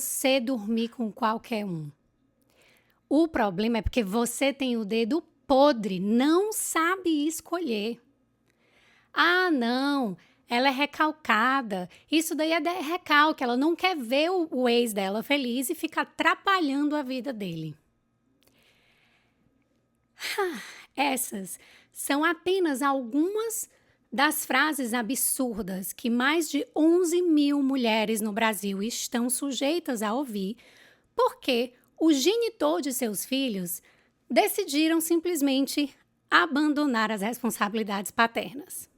você dormir com qualquer um. O problema é porque você tem o dedo podre, não sabe escolher. Ah, não, ela é recalcada. Isso daí é recalque, ela não quer ver o ex dela feliz e fica atrapalhando a vida dele. Essas são apenas algumas das frases absurdas que mais de 11 mil mulheres no Brasil estão sujeitas a ouvir porque o genitor de seus filhos decidiram simplesmente abandonar as responsabilidades paternas.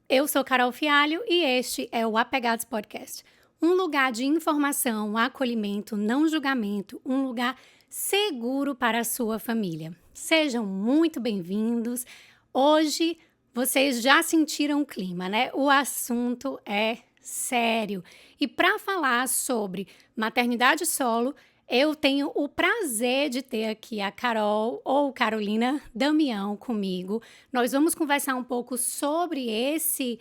Eu sou Carol Fialho e este é o Apegados Podcast, um lugar de informação, acolhimento, não julgamento, um lugar seguro para a sua família. Sejam muito bem-vindos. Hoje vocês já sentiram o clima, né? O assunto é sério. E para falar sobre maternidade solo, eu tenho o prazer de ter aqui a Carol ou Carolina Damião comigo. Nós vamos conversar um pouco sobre esse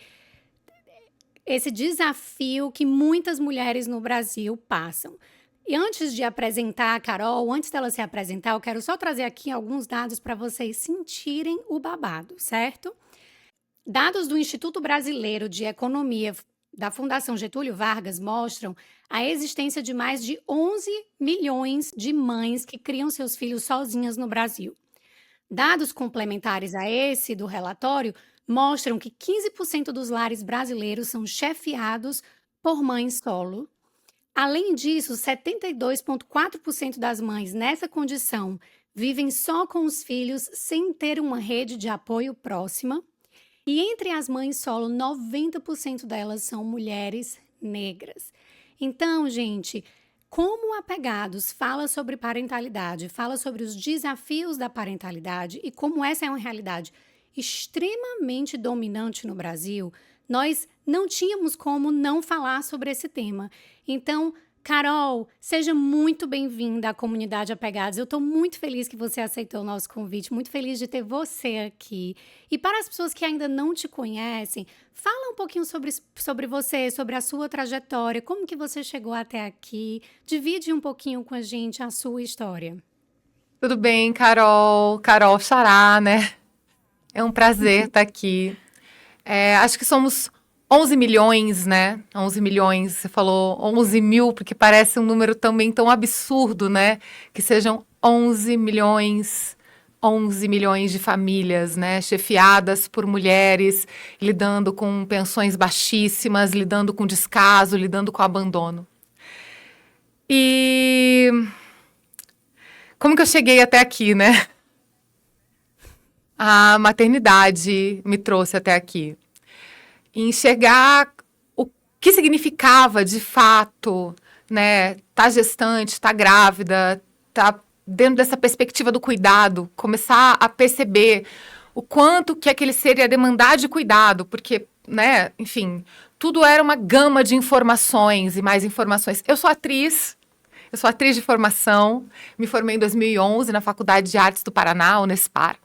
desafio que muitas mulheres no Brasil passam. E antes de apresentar a Carol, antes dela se apresentar, eu quero só trazer aqui alguns dados para vocês sentirem o babado, certo? Dados do Instituto Brasileiro de Economia da Fundação Getúlio Vargas mostram a existência de mais de 11 milhões de mães que criam seus filhos sozinhas no Brasil. Dados complementares a esse do relatório mostram que 15% dos lares brasileiros são chefiados por mães solo. Além disso, 72,4% das mães nessa condição vivem só com os filhos sem ter uma rede de apoio próxima. E entre as mães solo, 90% delas são mulheres negras. Então, gente, como o Apegados fala sobre parentalidade, fala sobre os desafios da parentalidade e como essa é uma realidade extremamente dominante no Brasil, nós não tínhamos como não falar sobre esse tema. Então, Carol, seja muito bem-vinda à comunidade Apegados. Eu estou muito feliz que você aceitou o nosso convite, muito feliz de ter você aqui. E para as pessoas que ainda não te conhecem, fala um pouquinho sobre você, sobre a sua trajetória, como que você chegou até aqui. Divide um pouquinho com a gente a sua história. Tudo bem, Carol? Carol Xará, né? É um prazer estar aqui. Acho que somos 11 milhões, né? 11 milhões, você falou 11 mil, porque parece um número também tão absurdo, né? Que sejam 11 milhões de famílias, né? Chefiadas por mulheres, lidando com pensões baixíssimas, lidando com descaso, lidando com abandono. E como que eu cheguei até aqui, né? A maternidade me trouxe até aqui. Enxergar o que significava de fato, né, tá gestante, tá grávida, tá dentro dessa perspectiva do cuidado, começar a perceber o quanto que aquele ser ia demandar de cuidado, porque, né, enfim, tudo era uma gama de informações e mais informações. Eu sou atriz de formação, me formei em 2011 na Faculdade de Artes do Paraná, Unespar.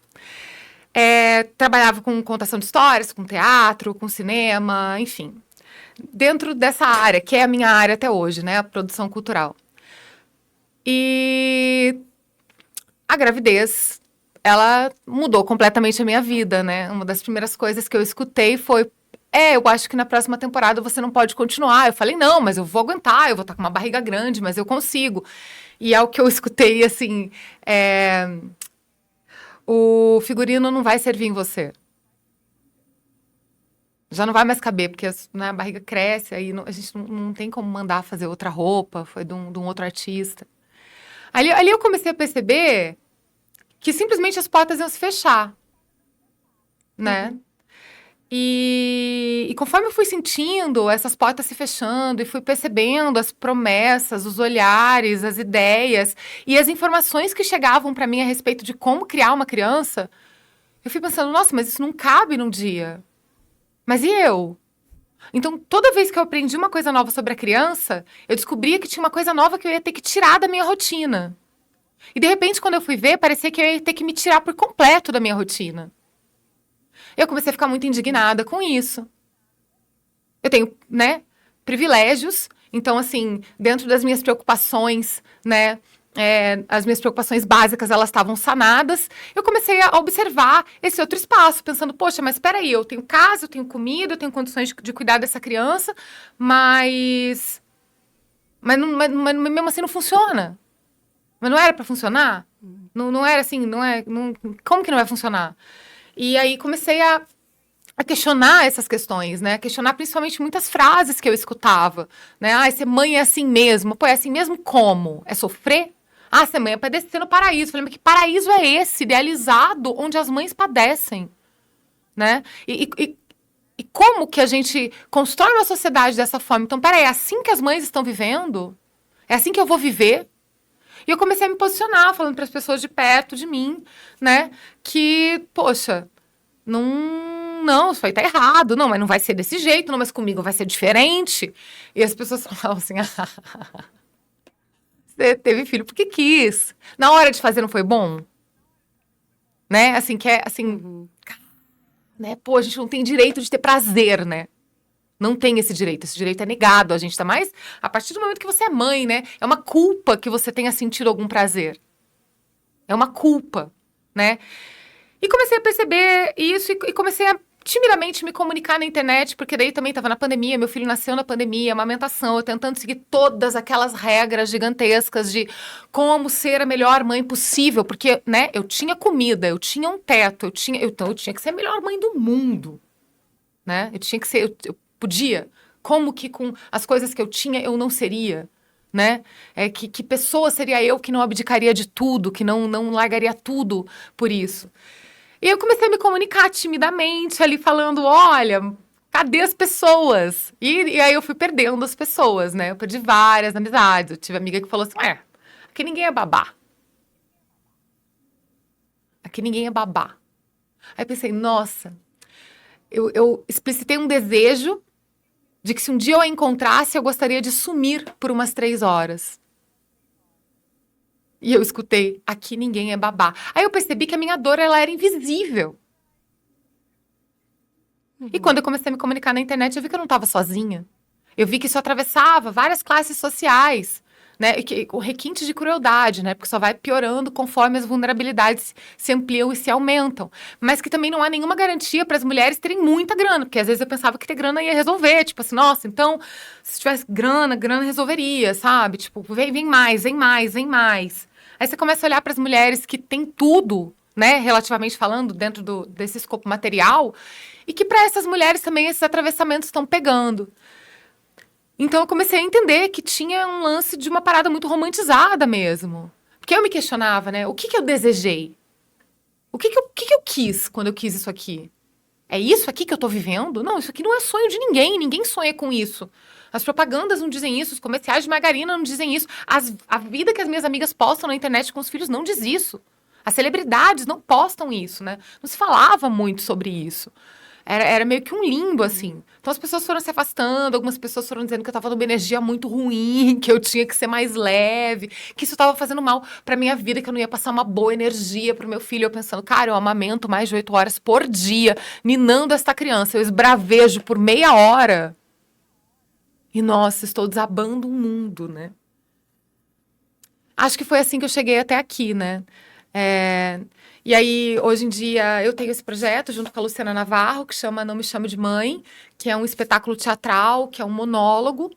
Trabalhava com contação de histórias, com teatro, com cinema, enfim. Dentro dessa área, que é a minha área até hoje, né? A produção cultural. E a gravidez, ela mudou completamente a minha vida, né? Uma das primeiras coisas que eu escutei foi: eu acho que na próxima temporada você não pode continuar. Eu falei: não, mas eu vou aguentar, eu vou estar com uma barriga grande, mas eu consigo. E é o que eu escutei, assim... o figurino não vai servir em você. Já não vai mais caber, porque, né, a barriga cresce, aí a gente não tem como mandar fazer outra roupa, foi de um outro artista. Ali eu comecei a perceber que simplesmente as portas iam se fechar, né? Uhum. E conforme eu fui sentindo essas portas se fechando e fui percebendo as promessas, os olhares, as ideias e as informações que chegavam para mim a respeito de como criar uma criança, eu fui pensando: nossa, mas isso não cabe num dia. Mas e eu? Então, toda vez que eu aprendi uma coisa nova sobre a criança, eu descobria que tinha uma coisa nova que eu ia ter que tirar da minha rotina. E, de repente, quando eu fui ver, parecia que eu ia ter que me tirar por completo da minha rotina. Eu comecei a ficar muito indignada com isso. Eu tenho, né, privilégios Então, assim, dentro das minhas preocupações, né, as minhas preocupações básicas, elas estavam sanadas. Eu comecei a observar esse outro espaço, pensando, poxa, mas espera aí, eu tenho casa, eu tenho comida, eu tenho condições de cuidar dessa criança, mas mesmo assim não funciona. Mas não era para funcionar? Não era assim, como que não vai funcionar? E aí comecei a questionar essas questões, né? A questionar principalmente muitas frases que eu escutava, né? Ah, ser mãe é assim mesmo. Pô, é assim mesmo como? É sofrer? Ah, ser mãe é padecer no paraíso. Eu falei, mas que paraíso é esse, idealizado, onde as mães padecem, né? E como que a gente constrói uma sociedade dessa forma? Então, peraí, é assim que as mães estão vivendo? É assim que eu vou viver? E eu comecei a me posicionar, falando para as pessoas de perto de mim, né? Que, poxa, não, isso aí tá errado. Não, mas não vai ser desse jeito. Não, mas comigo vai ser diferente. E as pessoas falavam assim, você teve filho porque quis. Na hora de fazer não foi bom? Né? Assim, que é, assim, né? Pô, a gente não tem direito de ter prazer, né? Não tem esse direito é negado. A gente tá mais a partir do momento que você é mãe, né? É uma culpa que você tenha sentido algum prazer. É uma culpa, né? E comecei a perceber isso e comecei a timidamente me comunicar na internet, porque daí também estava na pandemia, meu filho nasceu na pandemia, amamentação, eu tentando seguir todas aquelas regras gigantescas de como ser a melhor mãe possível, porque, né, eu tinha comida, eu tinha um teto, então eu tinha que ser a melhor mãe do mundo, né? Eu tinha que ser, eu podia, como que com as coisas que eu tinha eu não seria, né? Que pessoa seria eu que não abdicaria de tudo, que não largaria tudo por isso? E eu comecei a me comunicar timidamente ali, falando, olha, cadê as pessoas? E aí eu fui perdendo as pessoas, né? Eu perdi várias amizades. Eu tive amiga que falou assim, aqui ninguém é babá. Aqui ninguém é babá. Aí eu pensei, nossa, eu explicitei um desejo de que se um dia eu a encontrasse, eu gostaria de sumir por umas 3 horas. E eu escutei, aqui ninguém é babá. Aí eu percebi que a minha dor, ela era invisível. E quando eu comecei a me comunicar na internet, eu vi que eu não estava sozinha. Eu vi que isso atravessava várias classes sociais, né? E com requinte de crueldade, né? Porque só vai piorando conforme as vulnerabilidades se ampliam e se aumentam. Mas que também não há nenhuma garantia para as mulheres terem muita grana, porque às vezes eu pensava que ter grana ia resolver. Tipo assim, nossa, então, se tivesse grana resolveria, sabe? Tipo, vem mais, vem mais, vem mais. Aí você começa a olhar para as mulheres que têm tudo, né? Relativamente falando, dentro desse escopo material, e que para essas mulheres também esses atravessamentos estão pegando. Então eu comecei a entender que tinha um lance de uma parada muito romantizada mesmo. Porque eu me questionava, né? O que eu desejei? O que eu quis quando eu quis isso aqui? É isso aqui que eu tô vivendo? Não, isso aqui não é sonho de ninguém. Ninguém sonha com isso. As propagandas não dizem isso, os comerciais de margarina não dizem isso. A vida que as minhas amigas postam na internet com os filhos não diz isso. As celebridades não postam isso, né? Não se falava muito sobre isso. Era meio que um limbo, assim. Então as pessoas foram se afastando, algumas pessoas foram dizendo que eu tava numa energia muito ruim, que eu tinha que ser mais leve, que isso tava fazendo mal pra minha vida, que eu não ia passar uma boa energia pro meu filho. Eu pensando, cara, eu amamento mais de 8 horas por dia, ninando esta criança. Eu esbravejo por meia hora. E, nossa, estou desabando um mundo, né? Acho que foi assim que eu cheguei até aqui, né? E aí, hoje em dia, eu tenho esse projeto junto com a Luciana Navarro, que chama Não Me Chame de Mãe, que é um espetáculo teatral, que é um monólogo.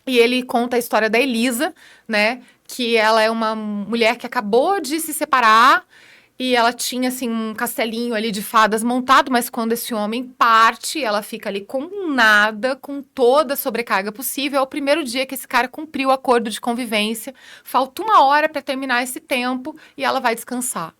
E ele conta a história da Elisa, né? Que ela é uma mulher que acabou de se separar e ela tinha, assim, um castelinho ali de fadas montado, mas quando esse homem parte, ela fica ali com nada, com toda a sobrecarga possível. É o primeiro dia que esse cara cumpriu o acordo de convivência. Falta 1 hora para terminar esse tempo e ela vai descansar.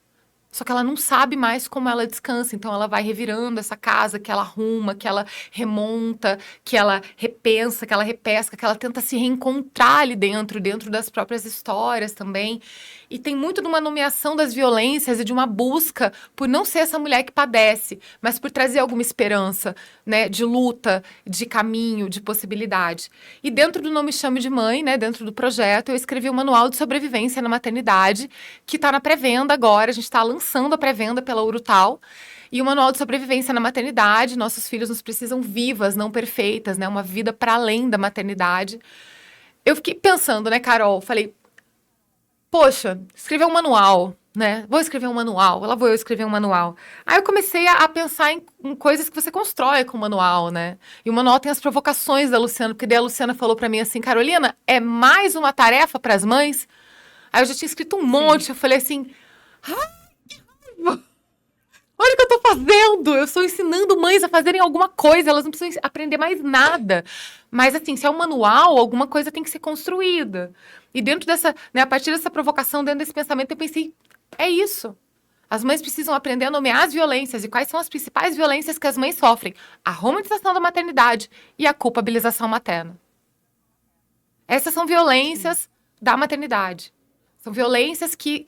Só que ela não sabe mais como ela descansa, então ela vai revirando essa casa, que ela arruma, que ela remonta, que ela repensa, que ela repesca, que ela tenta se reencontrar ali dentro das próprias histórias também. E tem muito de uma nomeação das violências e de uma busca por não ser essa mulher que padece, mas por trazer alguma esperança, né, de luta, de caminho, de possibilidade. E dentro do Não Me Chame de Mãe, né, dentro do projeto, eu escrevi um manual de sobrevivência na maternidade, que está na pré-venda agora, a gente está lançando lançando a pré-venda pela Urutau. E o Manual de Sobrevivência na Maternidade. Nossos filhos nos precisam vivas, não perfeitas, né? Uma vida para além da maternidade. Eu fiquei pensando, né, Carol? Falei, poxa, escrever um manual, né? Vou escrever um manual, lá vou eu escrever um manual. Aí eu comecei a pensar em coisas que você constrói com o manual, né? E o manual tem as provocações da Luciana, porque daí a Luciana falou pra mim assim, Carolina, é mais uma tarefa para as mães? Aí eu já tinha escrito um monte, eu falei assim, olha o que eu tô fazendo! Eu estou ensinando mães a fazerem alguma coisa, elas não precisam aprender mais nada. Mas, assim, se é um manual, alguma coisa tem que ser construída. E dentro dessa, né, a partir dessa provocação, dentro desse pensamento, eu pensei, é isso. As mães precisam aprender a nomear as violências e quais são as principais violências que as mães sofrem. A romantização da maternidade e a culpabilização materna. Essas são violências da maternidade. São violências que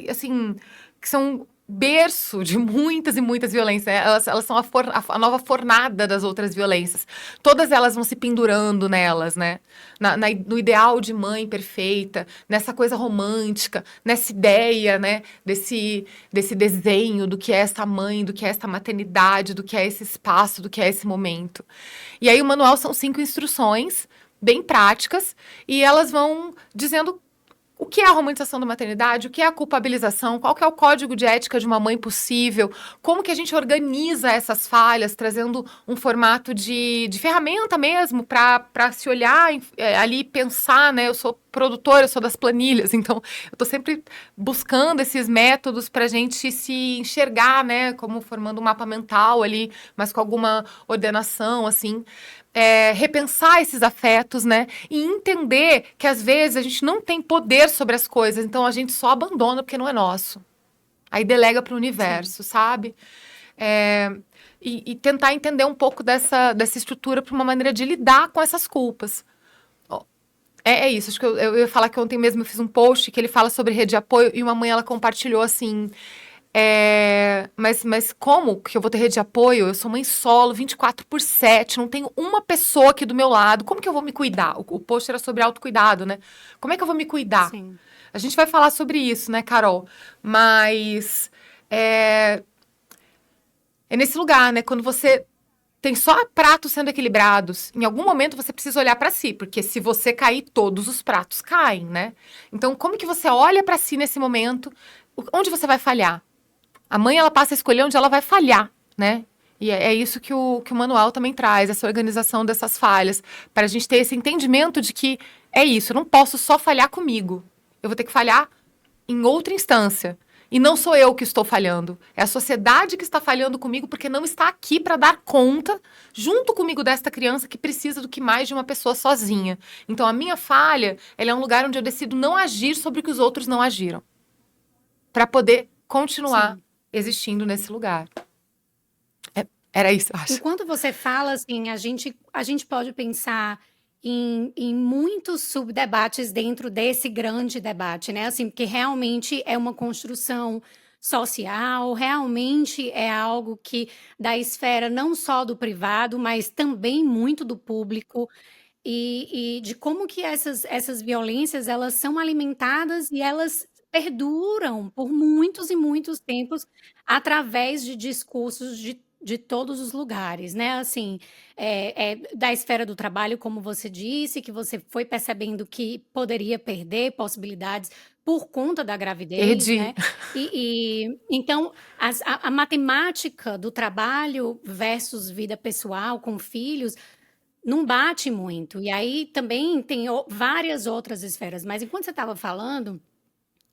assim, que são berço de muitas e muitas violências. Elas são a nova fornada das outras violências. Todas elas vão se pendurando nelas, né? No ideal de mãe perfeita, nessa coisa romântica, nessa ideia, né? Desse desenho do que é essa mãe, do que é essa maternidade, do que é esse espaço, do que é esse momento. E aí o manual são 5 instruções bem práticas e elas vão dizendo o que é a romantização da maternidade, o que é a culpabilização, qual que é o código de ética de uma mãe possível, como que a gente organiza essas falhas, trazendo um formato de ferramenta mesmo para se olhar ali e pensar, né? Eu sou produtora, eu sou das planilhas, então eu estou sempre buscando esses métodos para a gente se enxergar, né? Como formando um mapa mental ali, mas com alguma ordenação, assim. Repensar esses afetos, né? E entender que às vezes a gente não tem poder sobre as coisas, então a gente só abandona porque não é nosso. Aí delega para o universo, sabe? E tentar entender um pouco dessa estrutura para uma maneira de lidar com essas culpas. É isso, acho que eu ia falar que ontem mesmo eu fiz um post que ele fala sobre rede de apoio e uma mãe ela compartilhou assim. Mas como que eu vou ter rede de apoio? Eu sou mãe solo, 24/7, não tenho uma pessoa aqui do meu lado. Como que eu vou me cuidar? O post era sobre autocuidado, né? Como é que eu vou me cuidar? Sim. A gente vai falar sobre isso, né, Carol? Mas é nesse lugar, né? Quando você tem só pratos sendo equilibrados, em algum momento você precisa olhar para si, porque se você cair, todos os pratos caem, né? Então, como que você olha para si nesse momento? Onde você vai falhar? A mãe, ela passa a escolher onde ela vai falhar, né? E é isso que o manual também traz, essa organização dessas falhas, para a gente ter esse entendimento de que é isso, eu não posso só falhar comigo. Eu vou ter que falhar em outra instância. E não sou eu que estou falhando. É a sociedade que está falhando comigo porque não está aqui para dar conta, junto comigo, desta criança que precisa do que mais de uma pessoa sozinha. Então, a minha falha, ela é um lugar onde eu decido não agir sobre o que os outros não agiram. Para poder continuar existindo nesse lugar. Era isso, acho. Enquanto você fala, assim, a gente pode pensar em muitos subdebates dentro desse grande debate, né? Assim, porque realmente é uma construção social, realmente é algo que da esfera não só do privado, mas também muito do público. E de como que essas violências, elas são alimentadas e elas perduram por muitos e muitos tempos através de discursos de todos os lugares, né, assim, da esfera do trabalho, como você disse, que você foi percebendo que poderia perder possibilidades por conta da gravidez, Perdi. né, então a matemática do trabalho versus vida pessoal com filhos não bate muito. E aí também tem várias outras esferas. Mas enquanto você estava falando,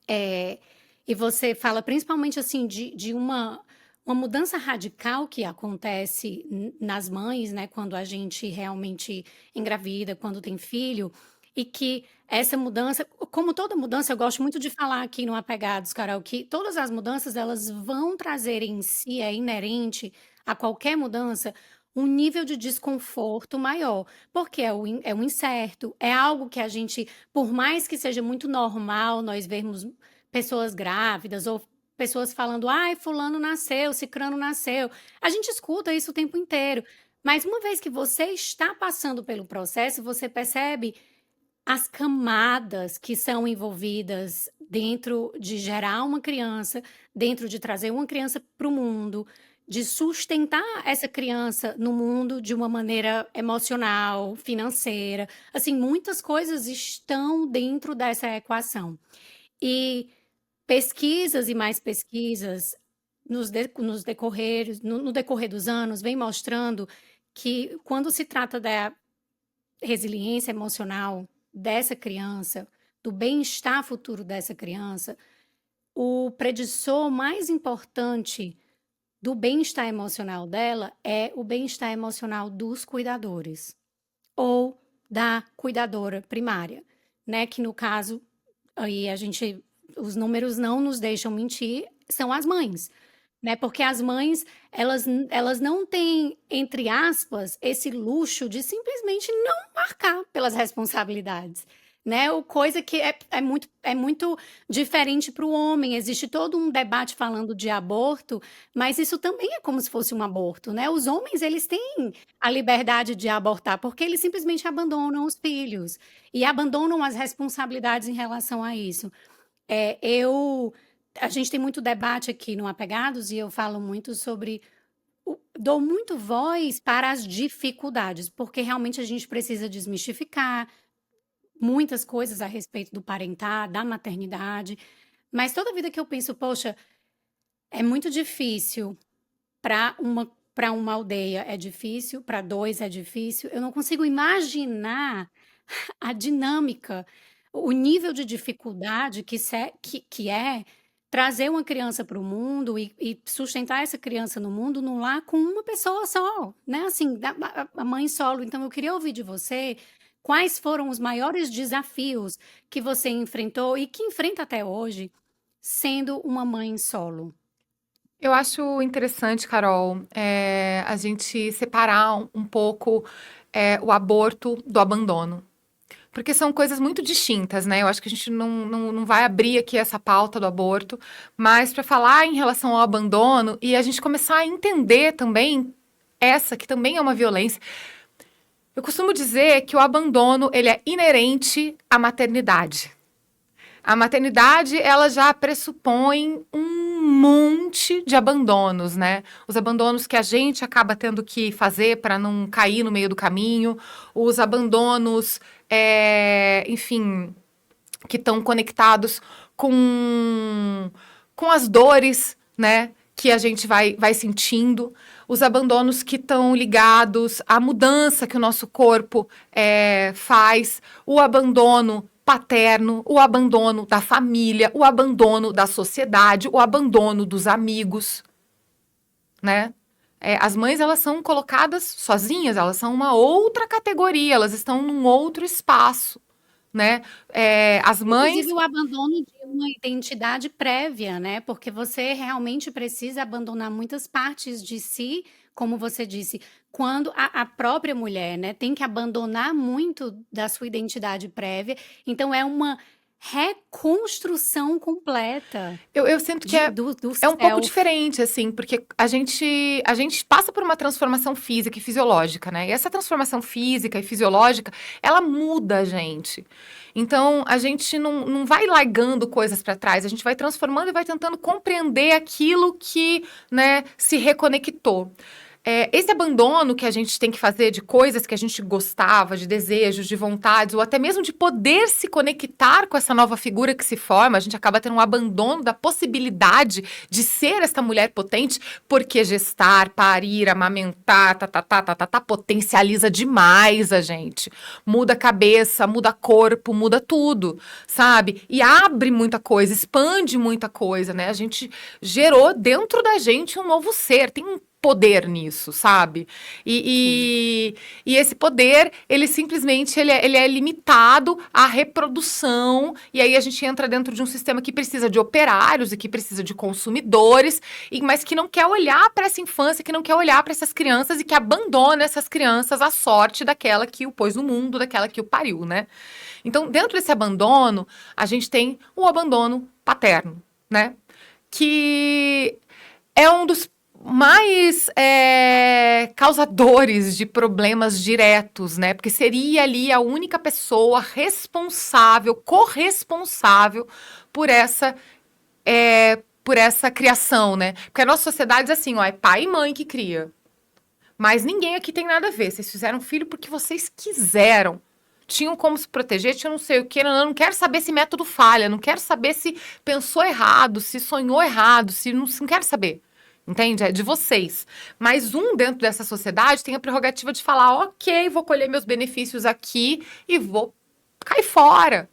e você fala principalmente assim de uma mudança radical que acontece nas mães, né, quando a gente realmente engravida, quando tem filho, e que essa mudança, como toda mudança, eu gosto muito de falar aqui no Apegados, Carol, que todas as mudanças elas vão trazer em si, é inerente a qualquer mudança, um nível de desconforto maior, porque é o incerto, é algo que a gente, por mais que seja muito normal nós vermos pessoas grávidas ou pessoas falando, ai, fulano nasceu, cicrano nasceu. A gente escuta isso o tempo inteiro. Mas uma vez que você está passando pelo processo, você percebe as camadas que são envolvidas dentro de gerar uma criança, dentro de trazer uma criança para o mundo, de sustentar essa criança no mundo de uma maneira emocional, financeira. Assim, muitas coisas estão dentro dessa equação. E pesquisas e mais pesquisas no decorrer dos anos vem mostrando que quando se trata da resiliência emocional dessa criança, do bem-estar futuro dessa criança, o predissor mais importante do bem-estar emocional dela é o bem-estar emocional dos cuidadores ou da cuidadora primária, né? Que no caso, aí os números não nos deixam mentir, são as mães, né? Porque as mães, elas não têm, entre aspas, esse luxo de simplesmente não marcar pelas responsabilidades, né? O coisa que é muito diferente para o homem. Existe todo um debate falando de aborto, mas isso também é como se fosse um aborto, né? Os homens, eles têm a liberdade de abortar, porque eles simplesmente abandonam os filhos e abandonam as responsabilidades em relação a isso. É, eu, a gente tem muito debate aqui no Apegados e eu falo muito sobre, dou muito voz para as dificuldades, porque realmente a gente precisa desmistificar muitas coisas a respeito do parentar, da maternidade, mas toda vida que eu penso, poxa, é muito difícil para uma aldeia é difícil, para dois é difícil, eu não consigo imaginar a dinâmica, o nível de dificuldade que é trazer uma criança para o mundo e sustentar essa criança no mundo num lar com uma pessoa só, né? Assim, a mãe solo. Então, eu queria ouvir de você quais foram os maiores desafios que você enfrentou e que enfrenta até hoje, sendo uma mãe solo. Eu acho interessante, Carol, a gente separar um pouco o aborto do abandono. Porque são coisas muito distintas, né? Eu acho que a gente não vai abrir aqui essa pauta do aborto, mas para falar em relação ao abandono e a gente começar a entender também essa, que também é uma violência. Eu costumo dizer que o abandono, ele é inerente à maternidade. A maternidade, ela já pressupõe um monte de abandonos, né? Os abandonos que a gente acaba tendo que fazer para não cair no meio do caminho, os abandonos, enfim, que estão conectados com as dores, né? Que a gente vai sentindo, os abandonos que estão ligados à mudança que o nosso corpo faz, o abandono paterno, o abandono da família, o abandono da sociedade, o abandono dos amigos, né? As mães, elas são colocadas sozinhas, elas são uma outra categoria, elas estão num outro espaço, né? As mães... Inclusive o abandono de uma identidade prévia, né? Porque você realmente precisa abandonar muitas partes de si, como você disse, quando a própria mulher, né, tem que abandonar muito da sua identidade prévia. Então é uma reconstrução completa Eu sinto que do é um pouco self. diferente, assim, porque a gente passa por uma transformação física e fisiológica, né? E essa transformação física e fisiológica, ela muda a gente. Então, a gente não vai largando coisas para trás, a gente vai transformando e vai tentando compreender aquilo que, né, se reconectou. Esse abandono que a gente tem que fazer de coisas que a gente gostava, de desejos, de vontades, ou até mesmo de poder se conectar com essa nova figura que se forma, a gente acaba tendo um abandono da possibilidade de ser essa mulher potente, porque gestar, parir, amamentar, potencializa demais a gente. Muda a cabeça, muda corpo, muda tudo, sabe? E abre muita coisa, expande muita coisa, né? A gente gerou dentro da gente um novo ser, tem um poder nisso, sabe? E esse poder, ele simplesmente ele é limitado à reprodução, e aí a gente entra dentro de um sistema que precisa de operários e que precisa de consumidores, mas que não quer olhar para essa infância, que não quer olhar para essas crianças e que abandona essas crianças à sorte daquela que o pôs no mundo, daquela que o pariu, né? Então, dentro desse abandono, a gente tem o abandono paterno, né? Que é um dos mais causadores de problemas diretos, né? Porque seria ali a única pessoa responsável, corresponsável por essa criação, né? Porque a nossa sociedade é assim, ó, é pai e mãe que cria. Mas ninguém aqui tem nada a ver. Vocês fizeram filho porque vocês quiseram. Tinham como se proteger, tinham não sei o quê. Não quero saber se método falha, não quero saber se pensou errado, se sonhou errado, se não quero saber. Entende? É de vocês. Mas dentro dessa sociedade tem a prerrogativa de falar, ok, vou colher meus benefícios aqui e vou cair fora,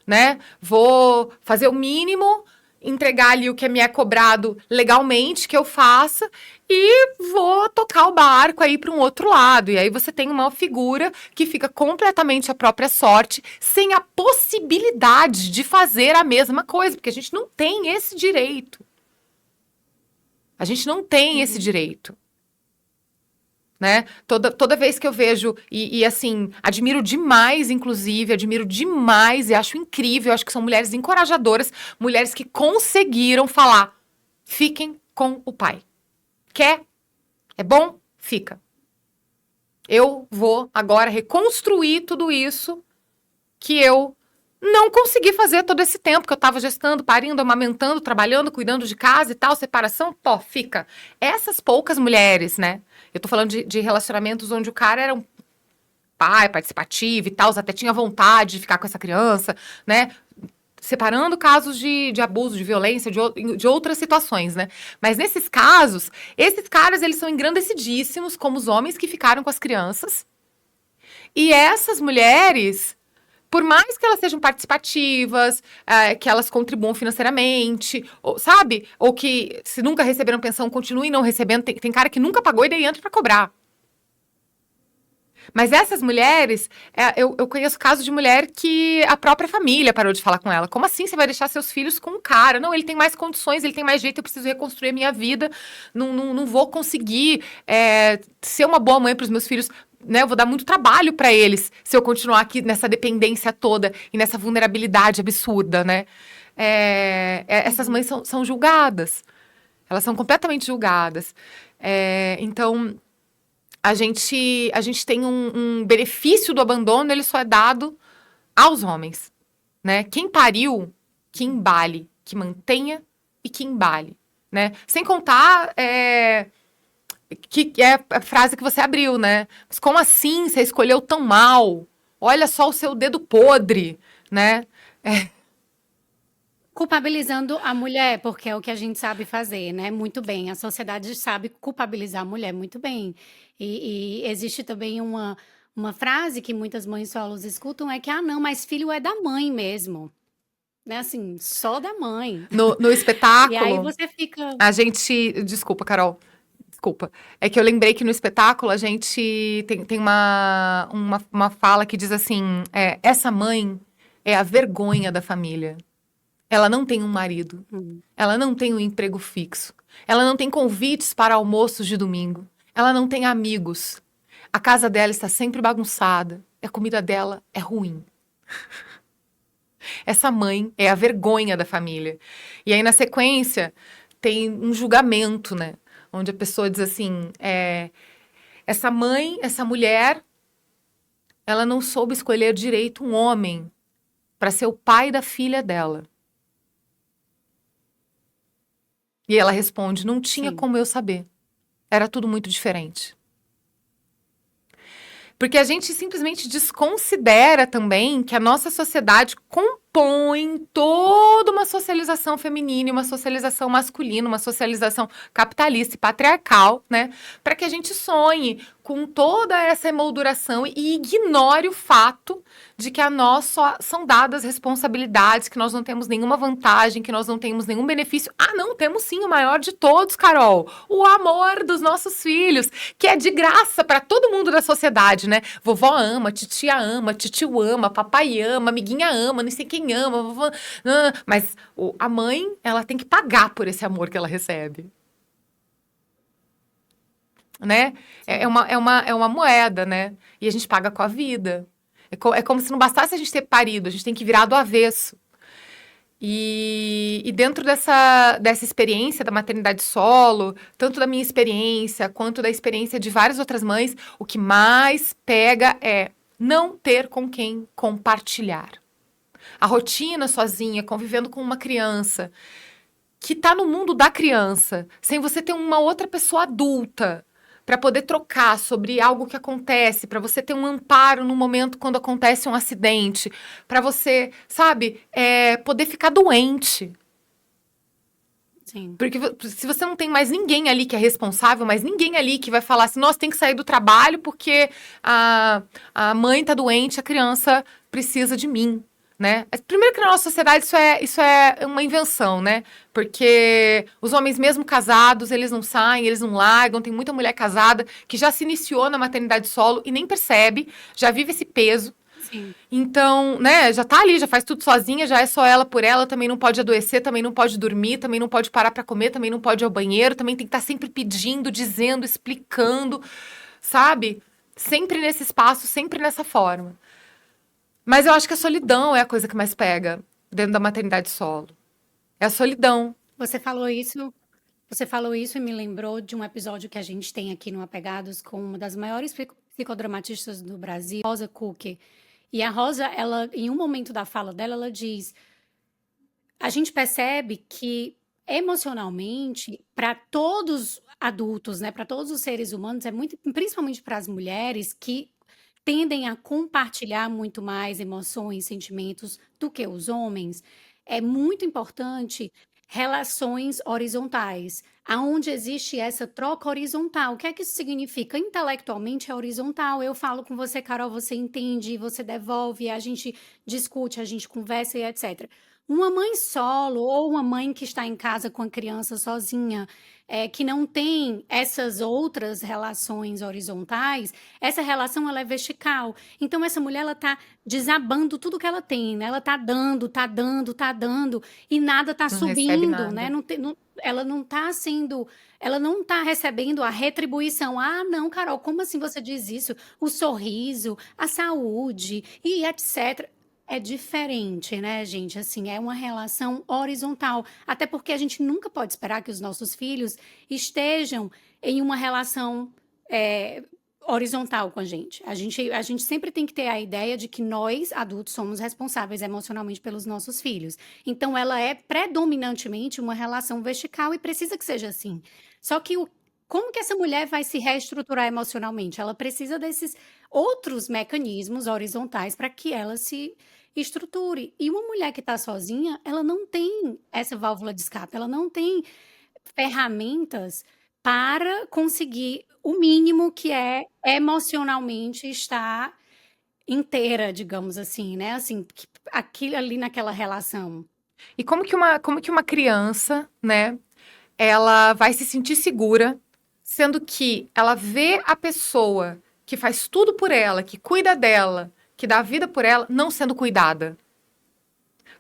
né? Vou fazer o mínimo, entregar ali o que me é cobrado legalmente, que eu faça, e vou tocar o barco aí para um outro lado. E aí você tem uma figura que fica completamente à própria sorte, sem a possibilidade de fazer a mesma coisa, porque a gente não tem esse direito. A gente não tem esse direito. Né? Toda vez que eu vejo, e assim, admiro demais, inclusive, admiro demais e acho incrível, acho que são mulheres encorajadoras, mulheres que conseguiram falar, fiquem com o pai. Quer? É bom? Fica. Eu vou agora reconstruir tudo isso que eu não consegui fazer todo esse tempo que eu tava gestando, parindo, amamentando, trabalhando, cuidando de casa e tal, separação, fica. Essas poucas mulheres, né? Eu tô falando de relacionamentos onde o cara era um pai participativo e tal, até tinha vontade de ficar com essa criança, né? Separando casos de abuso, de violência, de outras situações, né? Mas nesses casos, esses caras, eles são engrandecidíssimos, como os homens que ficaram com as crianças. E essas mulheres, por mais que elas sejam participativas, que elas contribuam financeiramente, sabe? Ou que, se nunca receberam pensão, continuem não recebendo. Tem cara que nunca pagou e daí entra pra cobrar. Mas essas mulheres, eu conheço casos de mulher que a própria família parou de falar com ela. Como assim você vai deixar seus filhos com um cara? Não, ele tem mais condições, ele tem mais jeito, eu preciso reconstruir a minha vida. Não vou conseguir ser uma boa mãe para os meus filhos. Né, eu vou dar muito trabalho para eles se eu continuar aqui nessa dependência toda e nessa vulnerabilidade absurda, né? Essas mães são julgadas. Elas são completamente julgadas. Então, a gente tem um benefício do abandono, ele só é dado aos homens, né? Quem pariu, que embale, que mantenha e que embale, né? Sem contar... que é a frase que você abriu, né? Mas como assim você escolheu tão mal? Olha só o seu dedo podre, né? Culpabilizando a mulher, porque é o que a gente sabe fazer, né? Muito bem. A sociedade sabe culpabilizar a mulher muito bem. E existe também uma frase que muitas mães solos escutam, é que, não, mas filho é da mãe mesmo. Né? Assim, só da mãe. No espetáculo... E aí você fica... A gente... Desculpa, Carol. Desculpa. É que eu lembrei que no espetáculo a gente tem uma fala que diz assim, essa mãe é a vergonha da família. Ela não tem um marido. Ela não tem um emprego fixo. Ela não tem convites para almoços de domingo. Ela não tem amigos. A casa dela está sempre bagunçada. A comida dela é ruim. Essa mãe é a vergonha da família. E aí, na sequência, tem um julgamento, né? Onde a pessoa diz assim, essa mãe, essa mulher, ela não soube escolher direito um homem para ser o pai da filha dela. E ela responde, não tinha como eu saber. Era tudo muito diferente. Porque a gente simplesmente desconsidera também que a nossa sociedade compõe toda uma socialização feminina, uma socialização masculina, uma socialização capitalista e patriarcal, né? Para que a gente sonhe com toda essa emolduração e ignore o fato de que a nós só são dadas responsabilidades, que nós não temos nenhuma vantagem, que nós não temos nenhum benefício. Não, temos sim o maior de todos, Carol. O amor dos nossos filhos, que é de graça para todo mundo da sociedade, né? Vovó ama, titia ama, titio ama, papai ama, amiguinha ama, não sei quem ama, vovó... Mas a mãe, ela tem que pagar por esse amor que ela recebe. Né? É uma moeda, né? E a gente paga com a vida. É como se não bastasse a gente ter parido, a gente tem que virar do avesso. E dentro dessa experiência da maternidade solo, tanto da minha experiência quanto da experiência de várias outras mães, o que mais pega é não ter com quem compartilhar. A rotina sozinha, convivendo com uma criança que está no mundo da criança, sem você ter uma outra pessoa adulta para poder trocar sobre algo que acontece, para você ter um amparo no momento quando acontece um acidente, para você, sabe, poder ficar doente. Sim. Porque se você não tem mais ninguém ali que é responsável, mais ninguém ali que vai falar assim, nossa, tem que sair do trabalho porque a mãe tá doente, a criança precisa de mim. Né? Primeiro que na nossa sociedade isso é uma invenção, né? Porque os homens mesmo casados, eles não saem, eles não largam. Tem muita mulher casada que já se iniciou na maternidade solo e nem percebe, já vive esse peso. Sim. Então, né, já tá ali, já faz tudo sozinha, já é só ela por ela, também não pode adoecer, também não pode dormir, também não pode parar pra comer, também não pode ir ao banheiro, também tem que estar sempre pedindo, dizendo, explicando, sabe? Sempre nesse espaço, sempre nessa forma. Mas eu acho que a solidão é a coisa que mais pega dentro da maternidade solo. É a solidão. Você falou isso e me lembrou de um episódio que a gente tem aqui no Apegados com uma das maiores psicodramatistas do Brasil, Rosa Cook. E a Rosa, ela, em um momento da fala dela, ela diz: a gente percebe que emocionalmente, para todos adultos, né, para todos os seres humanos, é muito, principalmente para as mulheres que tendem a compartilhar muito mais emoções, sentimentos do que os homens, é muito importante relações horizontais, aonde existe essa troca horizontal. O que é que isso significa? Intelectualmente é horizontal. Eu falo com você, Carol, você entende, você devolve, a gente discute, a gente conversa e etc. Uma mãe solo ou uma mãe que está em casa com a criança sozinha, que não tem essas outras relações horizontais, essa relação ela é vertical. Então essa mulher ela tá desabando tudo que ela tem, né? Ela tá dando, tá dando, tá dando e nada tá Não recebe subindo, né? nada. Ela não tá sendo, ela não tá recebendo a retribuição. Ah, não, Carol, como assim você diz isso? O sorriso, a saúde e etc. É diferente, né, gente? Assim, é uma relação horizontal. Até porque a gente nunca pode esperar que os nossos filhos estejam em uma relação é, horizontal com a gente. A gente sempre tem que ter a ideia de que nós, adultos, somos responsáveis emocionalmente pelos nossos filhos. Então, ela é predominantemente uma relação vertical e precisa que seja assim. Só que como que essa mulher vai se reestruturar emocionalmente? Ela precisa desses outros mecanismos horizontais para que ela se estruture. E uma mulher que está sozinha, ela não tem essa válvula de escape, ela não tem ferramentas para conseguir o mínimo que é emocionalmente estar inteira, digamos assim, né? Assim, aquilo ali naquela relação. E como que uma criança, né, ela vai se sentir segura, sendo que ela vê a pessoa que faz tudo por ela, que cuida dela, que dá a vida por ela, não sendo cuidada.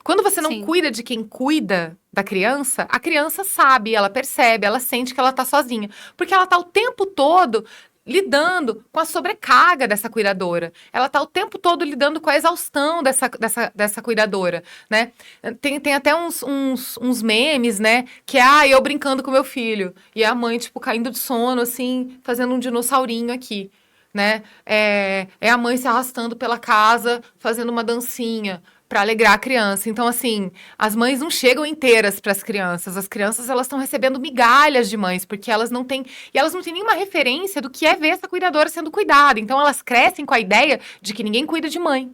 Quando você não Sim. cuida de quem cuida da criança, a criança sabe, ela percebe, ela sente que ela tá sozinha. Porque ela tá o tempo todo lidando com a sobrecarga dessa cuidadora. Ela tá o tempo todo lidando com a exaustão dessa cuidadora, né? Tem até uns memes, né? Que é, eu brincando com meu filho. E a mãe, tipo, caindo de sono, assim, fazendo um dinossaurinho aqui. Né? É a mãe se arrastando pela casa, fazendo uma dancinha para alegrar a criança. Então, assim, as mães não chegam inteiras para as crianças. As crianças, elas estão recebendo migalhas de mães, porque elas não têm... E elas não têm nenhuma referência do que é ver essa cuidadora sendo cuidada. Então, elas crescem com a ideia de que ninguém cuida de mãe.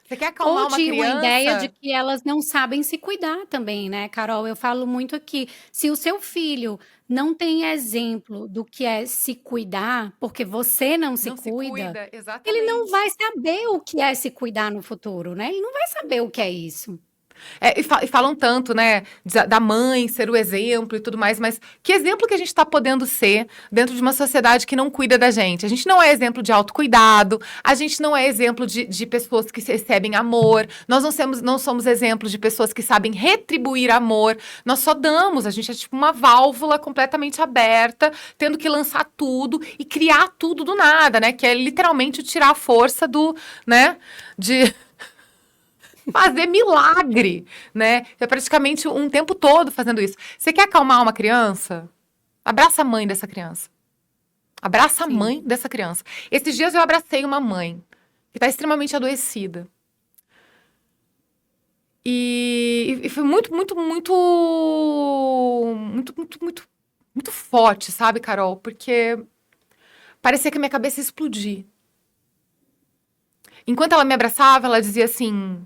Você quer acalmar Ou uma de uma ideia de criança? que elas não sabem se cuidar também, né, Carol? Eu falo muito aqui, se o seu filho não tem exemplo do que é se cuidar, porque você não se Não se cuida, cuida, ele não exatamente. vai saber o que é se cuidar no futuro, né? Ele não vai saber o que é isso. E falam tanto, né, da mãe ser o exemplo e tudo mais, mas que exemplo que a gente está podendo ser dentro de uma sociedade que não cuida da gente? A gente não é exemplo de autocuidado, a gente não é exemplo de pessoas que recebem amor, nós não somos exemplos de pessoas que sabem retribuir amor, nós só damos, a gente é tipo uma válvula completamente aberta, tendo que lançar tudo e criar tudo do nada, né, que é literalmente tirar a força do, né, de... fazer milagre, né? É praticamente um tempo todo fazendo isso. Você quer acalmar uma criança? Abraça a mãe dessa criança. Abraça a mãe dessa criança. Esses dias eu abracei uma mãe que está extremamente adoecida. E foi muito forte, sabe, Carol? Porque parecia que a minha cabeça ia explodir. Enquanto ela me abraçava, ela dizia assim: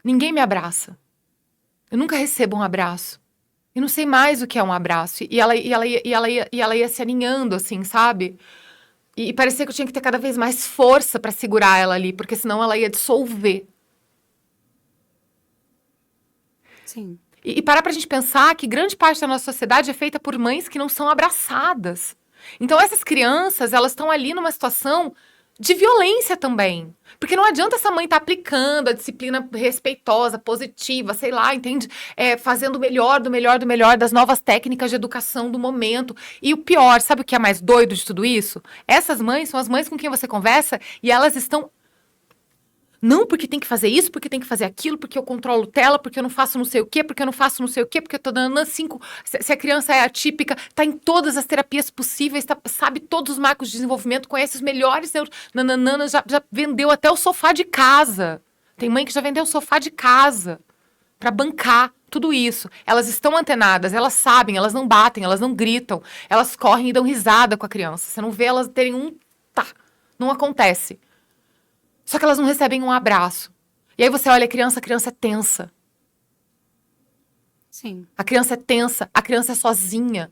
ninguém me abraça. Eu nunca recebo um abraço. Eu não sei mais o que é um abraço. E ela ia se aninhando, assim, sabe? E parecia que eu tinha que ter cada vez mais força pra segurar ela ali, porque senão ela ia dissolver. Sim. E parar pra gente pensar que grande parte da nossa sociedade é feita por mães que não são abraçadas. Então essas crianças, elas estão ali numa situação de violência também. Porque não adianta essa mãe estar aplicando a disciplina respeitosa, positiva, sei lá, entende? Fazendo o melhor do melhor do melhor das novas técnicas de educação do momento. E o pior, sabe o que é mais doido de tudo isso? Essas mães são as mães com quem você conversa e elas estão... Não, porque tem que fazer isso, porque tem que fazer aquilo, porque eu controlo tela, porque eu não faço não sei o quê, porque eu não faço não sei o quê, porque eu tô dando 5... Se a criança é atípica, tá em todas as terapias possíveis, sabe todos os marcos de desenvolvimento, conhece os melhores... Nananana, já vendeu até o sofá de casa. Tem mãe que já vendeu o sofá de casa pra bancar tudo isso. Elas estão antenadas, elas sabem, elas não batem, elas não gritam, elas correm e dão risada com a criança. Você não vê elas terem um... Tá, não acontece. Só que elas não recebem um abraço. E aí você olha a criança é tensa. Sim. A criança é tensa, a criança é sozinha.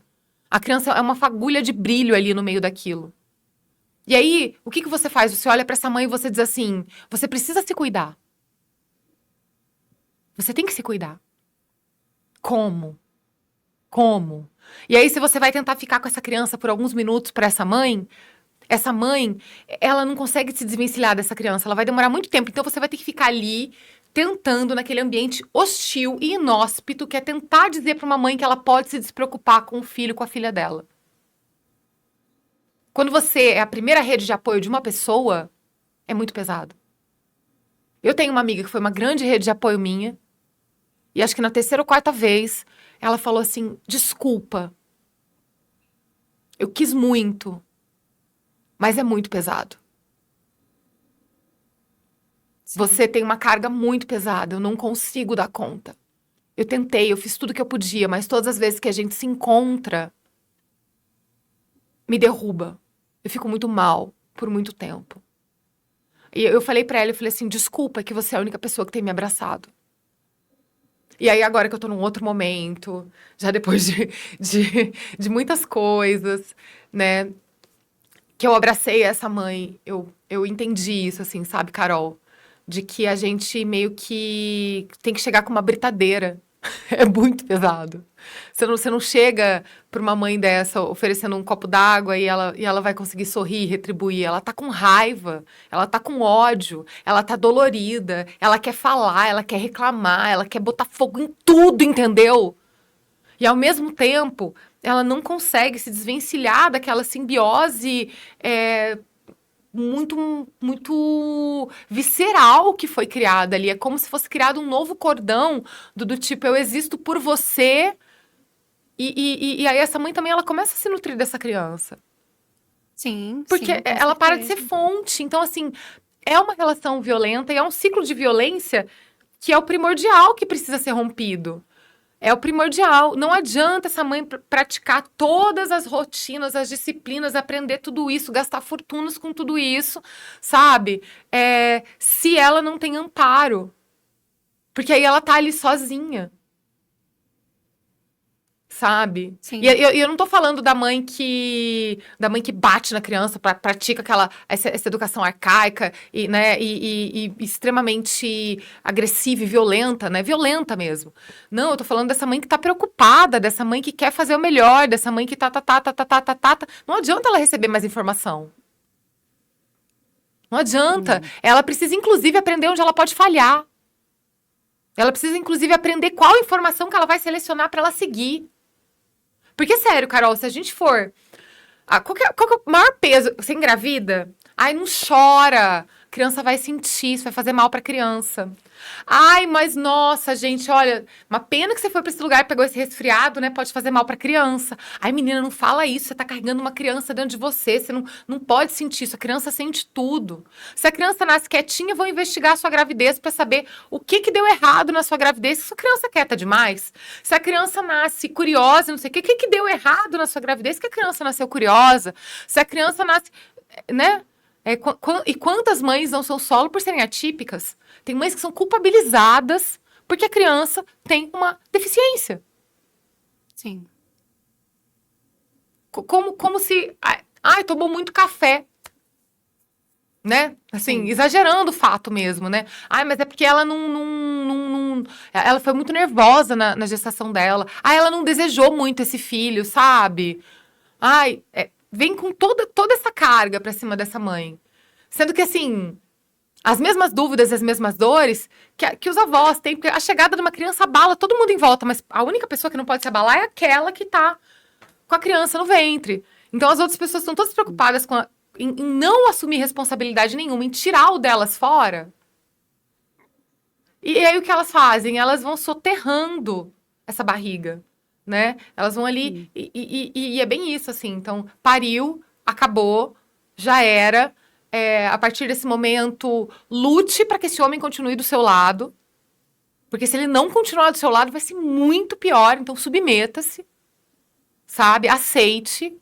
A criança é uma fagulha de brilho ali no meio daquilo. E aí, o que você faz? Você olha pra essa mãe e você diz assim: você precisa se cuidar. Você tem que se cuidar. Como? Como? E aí, se você vai tentar ficar com essa criança por alguns minutos pra essa mãe, ela não consegue se desvencilhar dessa criança. Ela vai demorar muito tempo. Então, você vai ter que ficar ali, tentando, naquele ambiente hostil e inóspito, que é tentar dizer pra uma mãe que ela pode se despreocupar com o filho, com a filha dela. Quando você é a primeira rede de apoio de uma pessoa, é muito pesado. Eu tenho uma amiga que foi uma grande rede de apoio minha, e acho que na terceira ou quarta vez, ela falou assim: desculpa, eu quis muito, mas é muito pesado. Sim. Você tem uma carga muito pesada, eu não consigo dar conta. Eu tentei, eu fiz tudo que eu podia, mas todas as vezes que a gente se encontra, me derruba. Eu fico muito mal por muito tempo. E eu falei pra ela, eu falei assim: desculpa que você é a única pessoa que tem me abraçado. E aí agora que eu tô num outro momento, já depois de muitas coisas, né, que eu abracei essa mãe, eu entendi isso, assim, sabe, Carol? De que a gente meio que tem que chegar com uma britadeira. É muito pesado. Você não chega pra uma mãe dessa oferecendo um copo d'água e ela vai conseguir sorrir e retribuir. Ela tá com raiva, ela tá com ódio, ela tá dolorida, ela quer falar, ela quer reclamar, ela quer botar fogo em tudo, entendeu? E ao mesmo tempo, ela não consegue se desvencilhar daquela simbiose muito visceral que foi criada ali. É como se fosse criado um novo cordão do tipo: eu existo por você. E aí essa mãe também, ela começa a se nutrir dessa criança. Sim, porque sim, com ela para de ser certeza. fonte. Então, assim, é uma relação violenta e é um ciclo de violência que é o primordial que precisa ser rompido. É o primordial. Não adianta essa mãe praticar todas as rotinas, as disciplinas, aprender tudo isso, gastar fortunas com tudo isso, sabe? Se ela não tem amparo. Porque aí ela tá ali sozinha. Sabe? Sim. E eu não tô falando da mãe que bate na criança, pratica essa educação arcaica e, né, e extremamente agressiva e violenta, né? Violenta mesmo. Não, eu tô falando dessa mãe que tá preocupada, dessa mãe que quer fazer o melhor, dessa mãe que tá. Não adianta ela receber mais informação. Não adianta. Ela precisa, inclusive, aprender onde ela pode falhar. Ela precisa, inclusive, aprender qual informação que ela vai selecionar pra ela seguir. Porque, sério, Carol, se a gente for... qual que é o maior peso? Você engravida? Ai, não chora. criança vai sentir, isso vai fazer mal pra criança. Ai, mas nossa, gente, olha, uma pena que você foi pra esse lugar e pegou esse resfriado, né? Pode fazer mal pra criança. Ai, menina, não fala isso, você tá carregando uma criança dentro de você, você não pode sentir isso, a criança sente tudo. Se a criança nasce quietinha, vão investigar a sua gravidez pra saber o que deu errado na sua gravidez. Se a criança é quieta demais, se a criança nasce curiosa, não sei o que deu errado na sua gravidez, que a criança nasceu curiosa, se a criança nasce, né? E quantas mães não são solo por serem atípicas? Tem mães que são culpabilizadas porque a criança tem uma deficiência. Sim. Como se... Ai, tomou muito café. Né? Assim, exagerando o fato mesmo, né? Ai, mas é porque ela ela foi muito nervosa na gestação dela. Ai, ela não desejou muito esse filho, sabe? Ai, vem com toda essa carga pra cima dessa mãe. Sendo que, assim, as mesmas dúvidas e as mesmas dores que os avós têm, porque a chegada de uma criança abala todo mundo em volta, mas a única pessoa que não pode se abalar é aquela que tá com a criança no ventre. Então as outras pessoas estão todas preocupadas em não assumir responsabilidade nenhuma, em tirar o delas fora. E aí o que elas fazem? Elas vão soterrando essa barriga, né? Elas vão ali e é bem isso, assim. Então, pariu, acabou, já era. A partir desse momento, lute para que esse homem continue do seu lado. Porque se ele não continuar do seu lado, vai ser muito pior. Então, submeta-se, sabe? Aceite.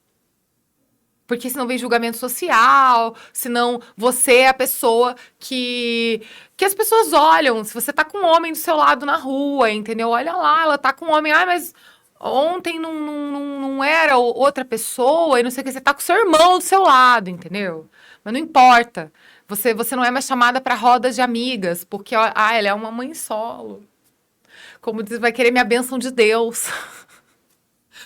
Porque senão vem julgamento social, senão você é a pessoa que as pessoas olham. Se você tá com um homem do seu lado na rua, entendeu? Olha lá, ela tá com um homem. Ai, mas ontem não era outra pessoa e não sei o que. Você tá com seu irmão do seu lado, entendeu? Mas não importa. Você não é mais chamada para rodas de amigas, porque ela é uma mãe solo. Como diz, vai querer minha bênção de Deus.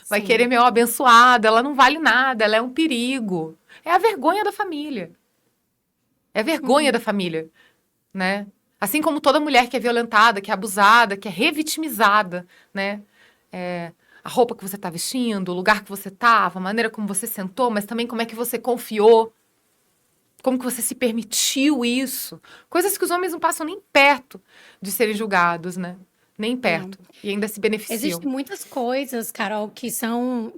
Vai querer meu abençoado, ela não vale nada, ela é um perigo. É a vergonha da família. É a vergonha da família, né? Assim como toda mulher que é violentada, que é abusada, que é revitimizada, né? A roupa que você tá vestindo, o lugar que você tava, a maneira como você sentou, mas também como é que você confiou, como que você se permitiu isso. Coisas que os homens não passam nem perto de serem julgados, né? Nem perto. E ainda se beneficiam. Existem muitas coisas, Carol, que são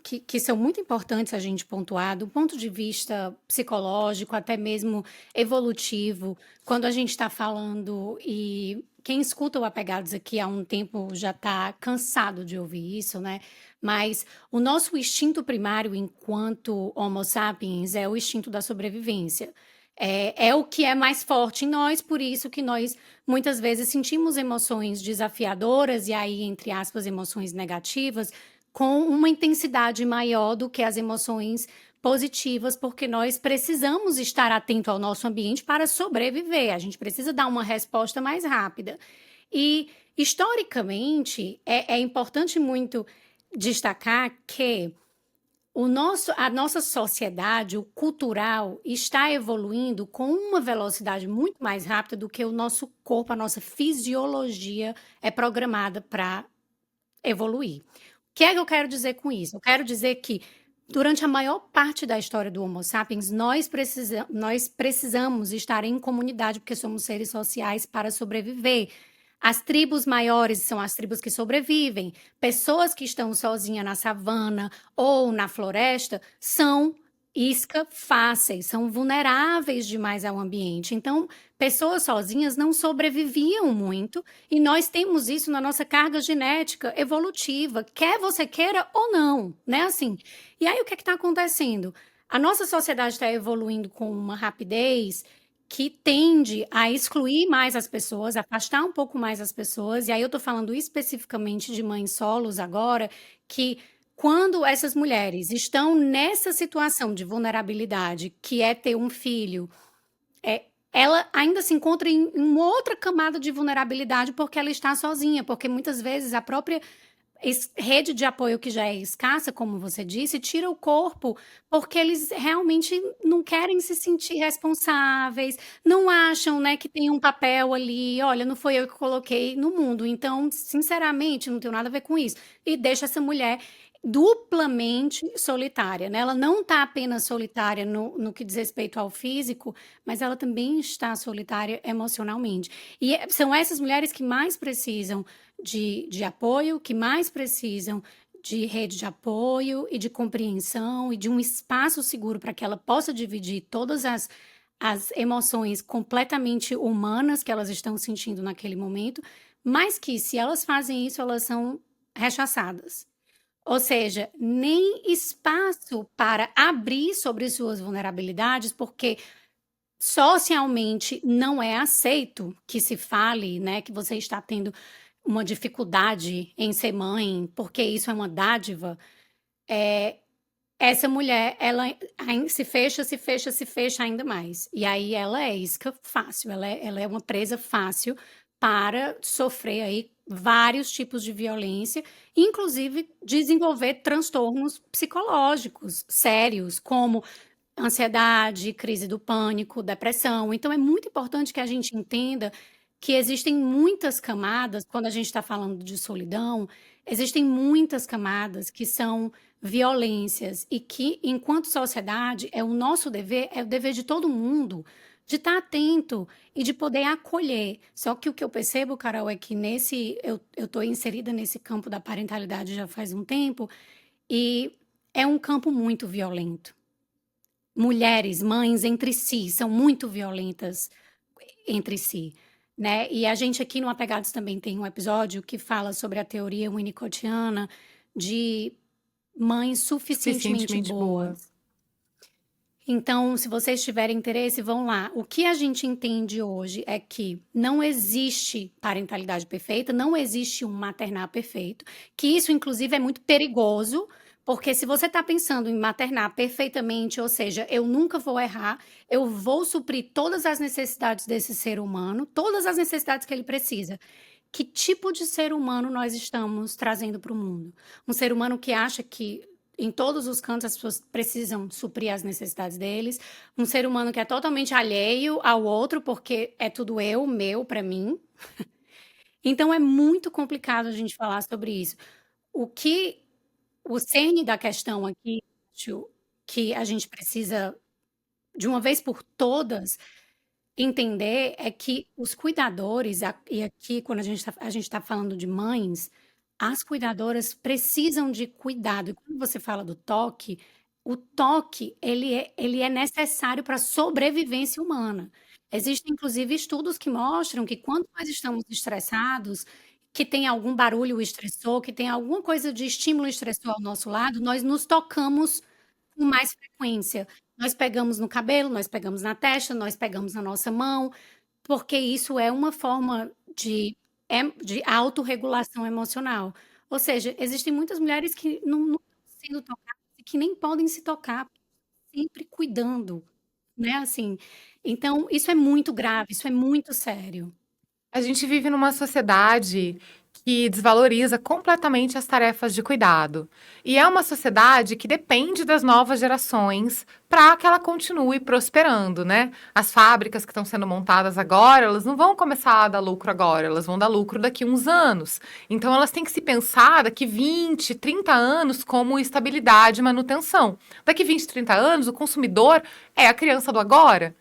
muito importantes a gente pontuar, do ponto de vista psicológico, até mesmo evolutivo. Quando a gente está falando, e quem escuta o Apegados aqui há um tempo já está cansado de ouvir isso, né? Mas o nosso instinto primário enquanto Homo sapiens é o instinto da sobrevivência. É o que é mais forte em nós, por isso que nós muitas vezes sentimos emoções desafiadoras, e aí, entre aspas, emoções negativas, com uma intensidade maior do que as emoções positivas, porque nós precisamos estar atento ao nosso ambiente para sobreviver. A gente precisa dar uma resposta mais rápida. E, historicamente, é importante muito destacar que a nossa sociedade, o cultural, está evoluindo com uma velocidade muito mais rápida do que o nosso corpo, a nossa fisiologia é programada para evoluir. O que é que eu quero dizer com isso? Eu quero dizer que, durante a maior parte da história do Homo sapiens, nós precisamos estar em comunidade, porque somos seres sociais para sobreviver. As tribos maiores são as tribos que sobrevivem. Pessoas que estão sozinhas na savana ou na floresta são isca fáceis, são vulneráveis demais ao ambiente. Então, pessoas sozinhas não sobreviviam muito, e nós temos isso na nossa carga genética evolutiva, quer você queira ou não, né? Assim. E aí o que está acontecendo? A nossa sociedade está evoluindo com uma rapidez que tende a excluir mais as pessoas, afastar um pouco mais as pessoas, e aí eu estou falando especificamente de mães solos agora, que quando essas mulheres estão nessa situação de vulnerabilidade, que é ter um filho, ela ainda se encontra em uma outra camada de vulnerabilidade porque ela está sozinha, porque muitas vezes a própria rede de apoio que já é escassa, como você disse, tira o corpo, porque eles realmente não querem se sentir responsáveis, não acham, né, que tem um papel ali, olha, não foi eu que coloquei no mundo, então, sinceramente, não tenho nada a ver com isso. E deixa essa mulher duplamente solitária, né? Ela não está apenas solitária no que diz respeito ao físico, mas ela também está solitária emocionalmente. E são essas mulheres que mais precisam de apoio, que mais precisam de rede de apoio e de compreensão e de um espaço seguro para que ela possa dividir todas as emoções completamente humanas que elas estão sentindo naquele momento, mas que, se elas fazem isso, elas são rechaçadas. Ou seja, nem espaço para abrir sobre suas vulnerabilidades, porque socialmente não é aceito que se fale, né, que você está tendo uma dificuldade em ser mãe, porque isso é uma dádiva. Essa mulher, ela se fecha ainda mais. E aí ela é isca fácil, ela é uma presa fácil para sofrer aí vários tipos de violência, inclusive desenvolver transtornos psicológicos sérios, como ansiedade, crise do pânico, depressão. Então é muito importante que a gente entenda que existem muitas camadas, quando a gente está falando de solidão, existem muitas camadas que são violências e que, enquanto sociedade, é o nosso dever, é o dever de todo mundo, de estar atento e de poder acolher. Só que o que eu percebo, Carol, é que eu estou inserida nesse campo da parentalidade já faz um tempo e é um campo muito violento. Mulheres, mães entre si, são muito violentas entre si, né? E a gente aqui no Apegados também tem um episódio que fala sobre a teoria winnicottiana de mães suficientemente Suficientemente boa. boas. Então, se vocês tiverem interesse, vão lá. O que a gente entende hoje é que não existe parentalidade perfeita, não existe um maternar perfeito, que isso, inclusive, é muito perigoso, porque se você está pensando em maternar perfeitamente, ou seja, eu nunca vou errar, eu vou suprir todas as necessidades desse ser humano, todas as necessidades que ele precisa. Que tipo de ser humano nós estamos trazendo para o mundo? Um ser humano que acha que em todos os cantos as pessoas precisam suprir as necessidades deles, um ser humano que é totalmente alheio ao outro, porque é tudo eu, meu, para mim. Então é muito complicado a gente falar sobre isso. O cerne da questão aqui, acho que a gente precisa, de uma vez por todas, entender é que os cuidadores, e aqui quando a gente tá falando de mães, as cuidadoras precisam de cuidado. E quando você fala do toque, o toque ele é necessário para a sobrevivência humana. Existem, inclusive, estudos que mostram que quando nós estamos estressados, que tem algum barulho estressor, que tem alguma coisa de estímulo estressor ao nosso lado, nós nos tocamos com mais frequência. Nós pegamos no cabelo, nós pegamos na testa, nós pegamos na nossa mão, porque isso é uma forma de autorregulação emocional. Ou seja, existem muitas mulheres que não estão sendo tocadas e que nem podem se tocar, sempre cuidando, né? Assim, então, isso é muito grave, isso é muito sério. A gente vive numa sociedade que desvaloriza completamente as tarefas de cuidado. E é uma sociedade que depende das novas gerações para que ela continue prosperando, né? As fábricas que estão sendo montadas agora, elas não vão começar a dar lucro agora, elas vão dar lucro daqui a uns anos. Então elas têm que se pensar daqui 20, 30 anos como estabilidade e manutenção. Daqui 20, 30 anos, o consumidor é a criança do agora.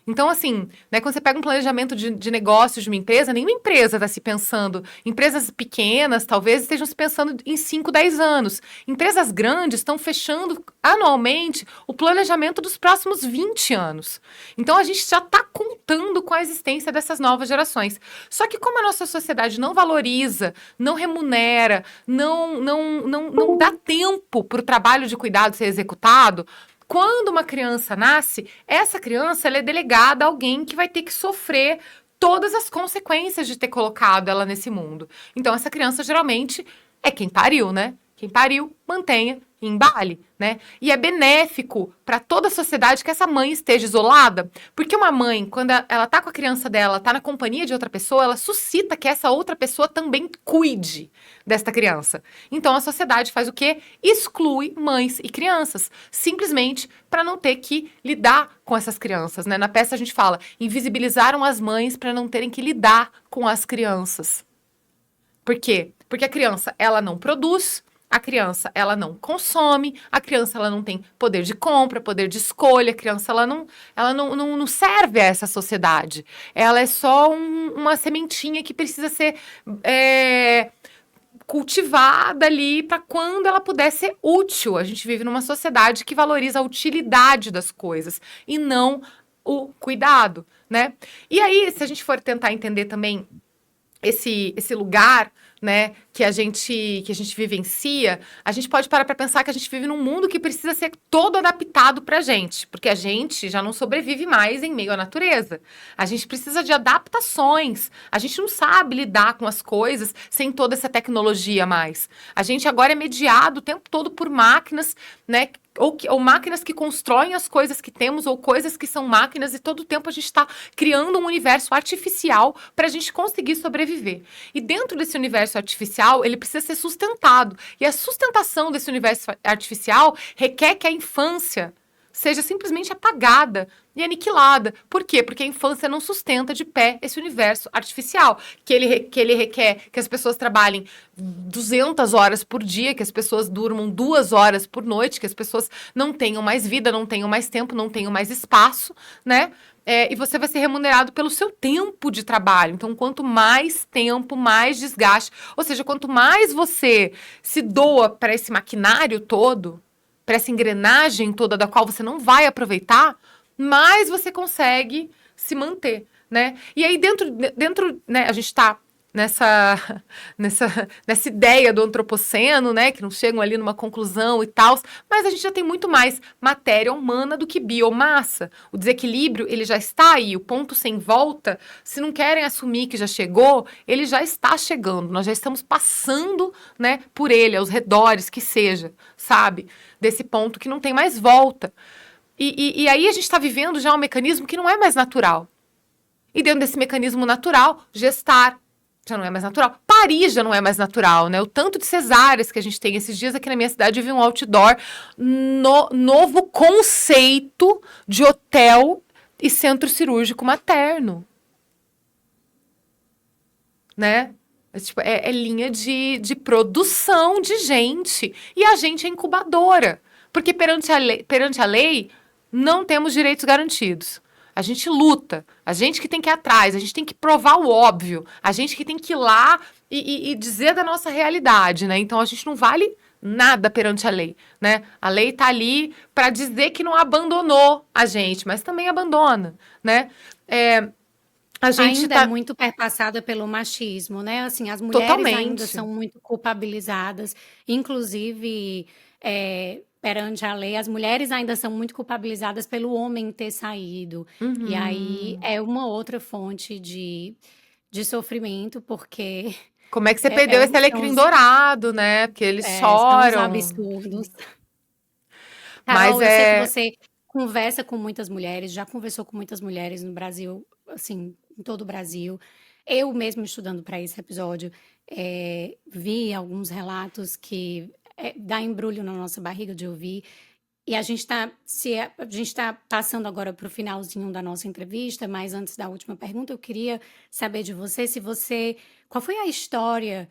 Então, assim, né, quando você pega um planejamento de negócios de uma empresa, nenhuma empresa está se pensando. Empresas pequenas, talvez, estejam se pensando em 5, 10 anos. Empresas grandes estão fechando anualmente o planejamento dos próximos 20 anos. Então, a gente já está contando com a existência dessas novas gerações. Só que como a nossa sociedade não valoriza, não remunera, não dá tempo para o trabalho de cuidado ser executado, quando uma criança nasce, essa criança ela é delegada a alguém que vai ter que sofrer todas as consequências de ter colocado ela nesse mundo. Então, essa criança geralmente é quem pariu, né? Quem pariu, mantenha e embale, né? E é benéfico para toda a sociedade que essa mãe esteja isolada, porque uma mãe, quando ela tá com a criança dela, tá na companhia de outra pessoa, ela suscita que essa outra pessoa também cuide desta criança. Então a sociedade faz o quê? Exclui mães e crianças, simplesmente para não ter que lidar com essas crianças, né? Na peça a gente fala, invisibilizaram as mães para não terem que lidar com as crianças. Por quê? Porque a criança, ela não produz, a criança, ela não consome, a criança, ela não tem poder de compra, poder de escolha, a criança, ela não serve a essa sociedade. Ela é só uma sementinha que precisa ser cultivada ali para quando ela puder ser útil. A gente vive numa sociedade que valoriza a utilidade das coisas e não o cuidado, né? E aí, se a gente for tentar entender também esse lugar, né, que a gente vivencia, a gente pode parar para pensar que a gente vive num mundo que precisa ser todo adaptado para a gente, porque a gente já não sobrevive mais em meio à natureza. A gente precisa de adaptações. A gente não sabe lidar com as coisas sem toda essa tecnologia mais. A gente agora é mediado o tempo todo por máquinas, né, ou máquinas que constroem as coisas que temos, ou coisas que são máquinas, e todo o tempo a gente está criando um universo artificial para a gente conseguir sobreviver. E dentro desse universo artificial, ele precisa ser sustentado. E a sustentação desse universo artificial requer que a infância seja simplesmente apagada e aniquilada. Por quê? Porque a infância não sustenta de pé esse universo artificial, que ele requer que as pessoas trabalhem 200 horas por dia, que as pessoas durmam 2 horas por noite, que as pessoas não tenham mais vida, não tenham mais tempo, não tenham mais espaço, né? E você vai ser remunerado pelo seu tempo de trabalho. Então, quanto mais tempo, mais desgaste. Ou seja, quanto mais você se doa para esse maquinário todo, para essa engrenagem toda da qual você não vai aproveitar, mais você consegue se manter, né? E aí dentro, né, a gente está nessa ideia do antropoceno, né, que não chegam ali numa conclusão e tal, mas a gente já tem muito mais matéria humana do que biomassa. O desequilíbrio, ele já está aí, o ponto sem volta, se não querem assumir que já chegou, ele já está chegando, nós já estamos passando, né, por ele, aos redores, que seja, sabe? Desse ponto que não tem mais volta. E aí a gente está vivendo já um mecanismo que não é mais natural. E dentro desse mecanismo natural, gestar já não é mais natural. Parir já não é mais natural, né? O tanto de cesáreas que a gente tem esses dias aqui na minha cidade, eu vi um outdoor, novo conceito de hotel e centro cirúrgico materno. Né? É linha de produção de gente. E a gente é incubadora. Porque perante a lei, não temos direitos garantidos. A gente luta, a gente que tem que ir atrás, a gente tem que provar o óbvio, a gente que tem que ir lá e dizer da nossa realidade, né? Então a gente não vale nada perante a lei, né? A lei tá ali para dizer que não abandonou a gente, mas também abandona, né? A gente ainda é muito perpassada pelo machismo, né? Assim, as mulheres ainda são muito culpabilizadas, inclusive perante a lei, as mulheres ainda são muito culpabilizadas pelo homem ter saído. E aí é uma outra fonte de sofrimento, porque como é que você perdeu esse alecrim dourado, né? Porque eles choram. São os absurdos. Carol, eu sei que você conversa com muitas mulheres, já conversou com muitas mulheres no Brasil, assim, em todo o Brasil. Eu mesmo estudando para esse episódio, vi alguns relatos que dá embrulho na nossa barriga de ouvir. E a gente está passando agora para o finalzinho da nossa entrevista, mas antes da última pergunta, eu queria saber de você qual foi a história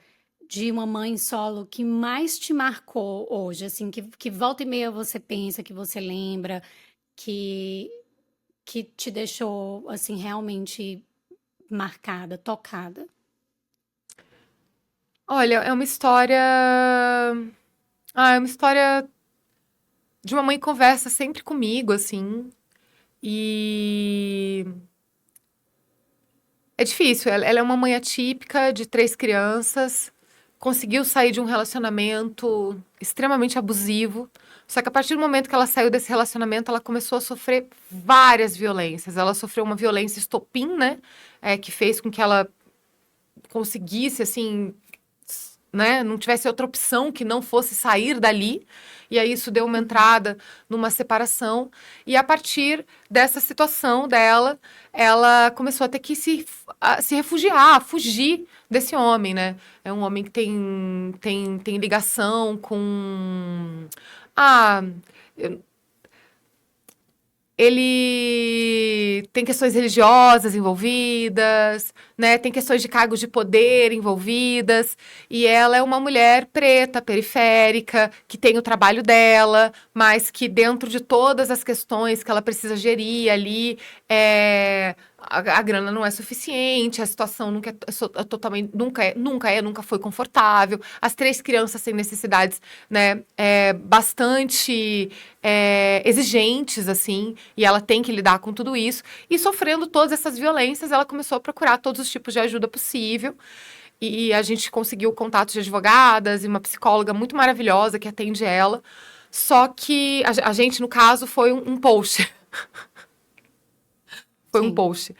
de uma mãe solo que mais te marcou hoje, assim, que volta e meia você pensa, que você lembra, que te deixou, assim, realmente marcada, tocada? Olha, é uma história de uma mãe que conversa sempre comigo, assim, e é difícil. Ela é uma mãe atípica de 3 crianças, conseguiu sair de um relacionamento extremamente abusivo, só que a partir do momento que ela saiu desse relacionamento, ela começou a sofrer várias violências. Ela sofreu uma violência estopim, né, que fez com que ela conseguisse, assim, né, não tivesse outra opção que não fosse sair dali. E aí isso deu uma entrada numa separação. E a partir dessa situação dela, ela começou a ter que se refugiar, fugir desse homem, né? É um homem que tem ligação com... Ah, ele tem questões religiosas envolvidas, né? Tem questões de cargos de poder envolvidas, e ela é uma mulher preta, periférica, que tem o trabalho dela, mas que dentro de todas as questões que ela precisa gerir ali, a grana não é suficiente, a situação totalmente nunca foi confortável, as 3 crianças têm necessidades, né, bastante exigentes, assim, e ela tem que lidar com tudo isso, e sofrendo todas essas violências, ela começou a procurar todos os tipos de ajuda possível, e a gente conseguiu contatos de advogadas e uma psicóloga muito maravilhosa que atende ela, só que a gente, no caso, foi um post. Foi um Sim. post.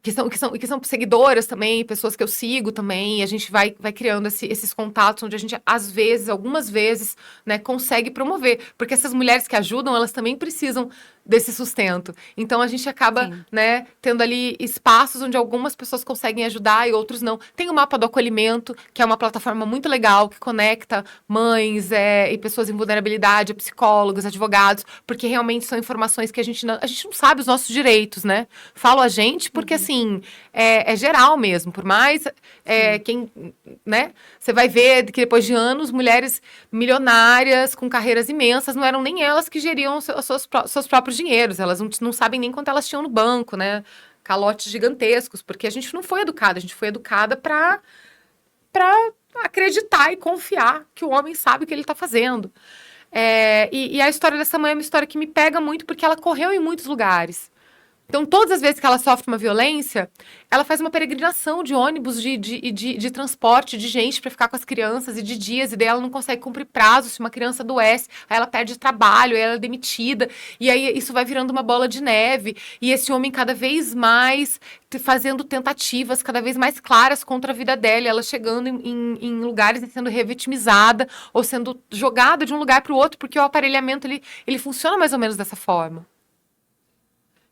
Que são seguidoras também, pessoas que eu sigo também, e a gente vai criando esses contatos, onde a gente, às vezes, algumas vezes, né, consegue promover. Porque essas mulheres que ajudam, elas também precisam desse sustento. Então, a gente acaba, Sim. né, tendo ali espaços onde algumas pessoas conseguem ajudar e outros não. Tem o Mapa do Acolhimento, que é uma plataforma muito legal, que conecta mães e pessoas em vulnerabilidade, psicólogos, advogados, porque realmente são informações que a gente não sabe os nossos direitos, né? Falo a gente porque, assim, é geral mesmo. Por mais quem, né? Você vai ver que depois de anos, mulheres milionárias, com carreiras imensas, não eram nem elas que geriam seus próprios dinheiros. Elas não sabem nem quanto elas tinham no banco, né? Calotes gigantescos, porque a gente não foi educada. A gente foi educada para acreditar e confiar que o homem sabe o que ele está fazendo. E a história dessa mãe é uma história que me pega muito, porque ela correu em muitos lugares. Então, todas as vezes que ela sofre uma violência, ela faz uma peregrinação de ônibus, de transporte, de gente para ficar com as crianças e de dias, e daí ela não consegue cumprir prazo. Se uma criança adoece, aí ela perde trabalho, aí ela é demitida, e aí isso vai virando uma bola de neve. E esse homem cada vez mais fazendo tentativas cada vez mais claras contra a vida dela, ela chegando em lugares e sendo revitimizada ou sendo jogada de um lugar para o outro, porque o aparelhamento ele funciona mais ou menos dessa forma.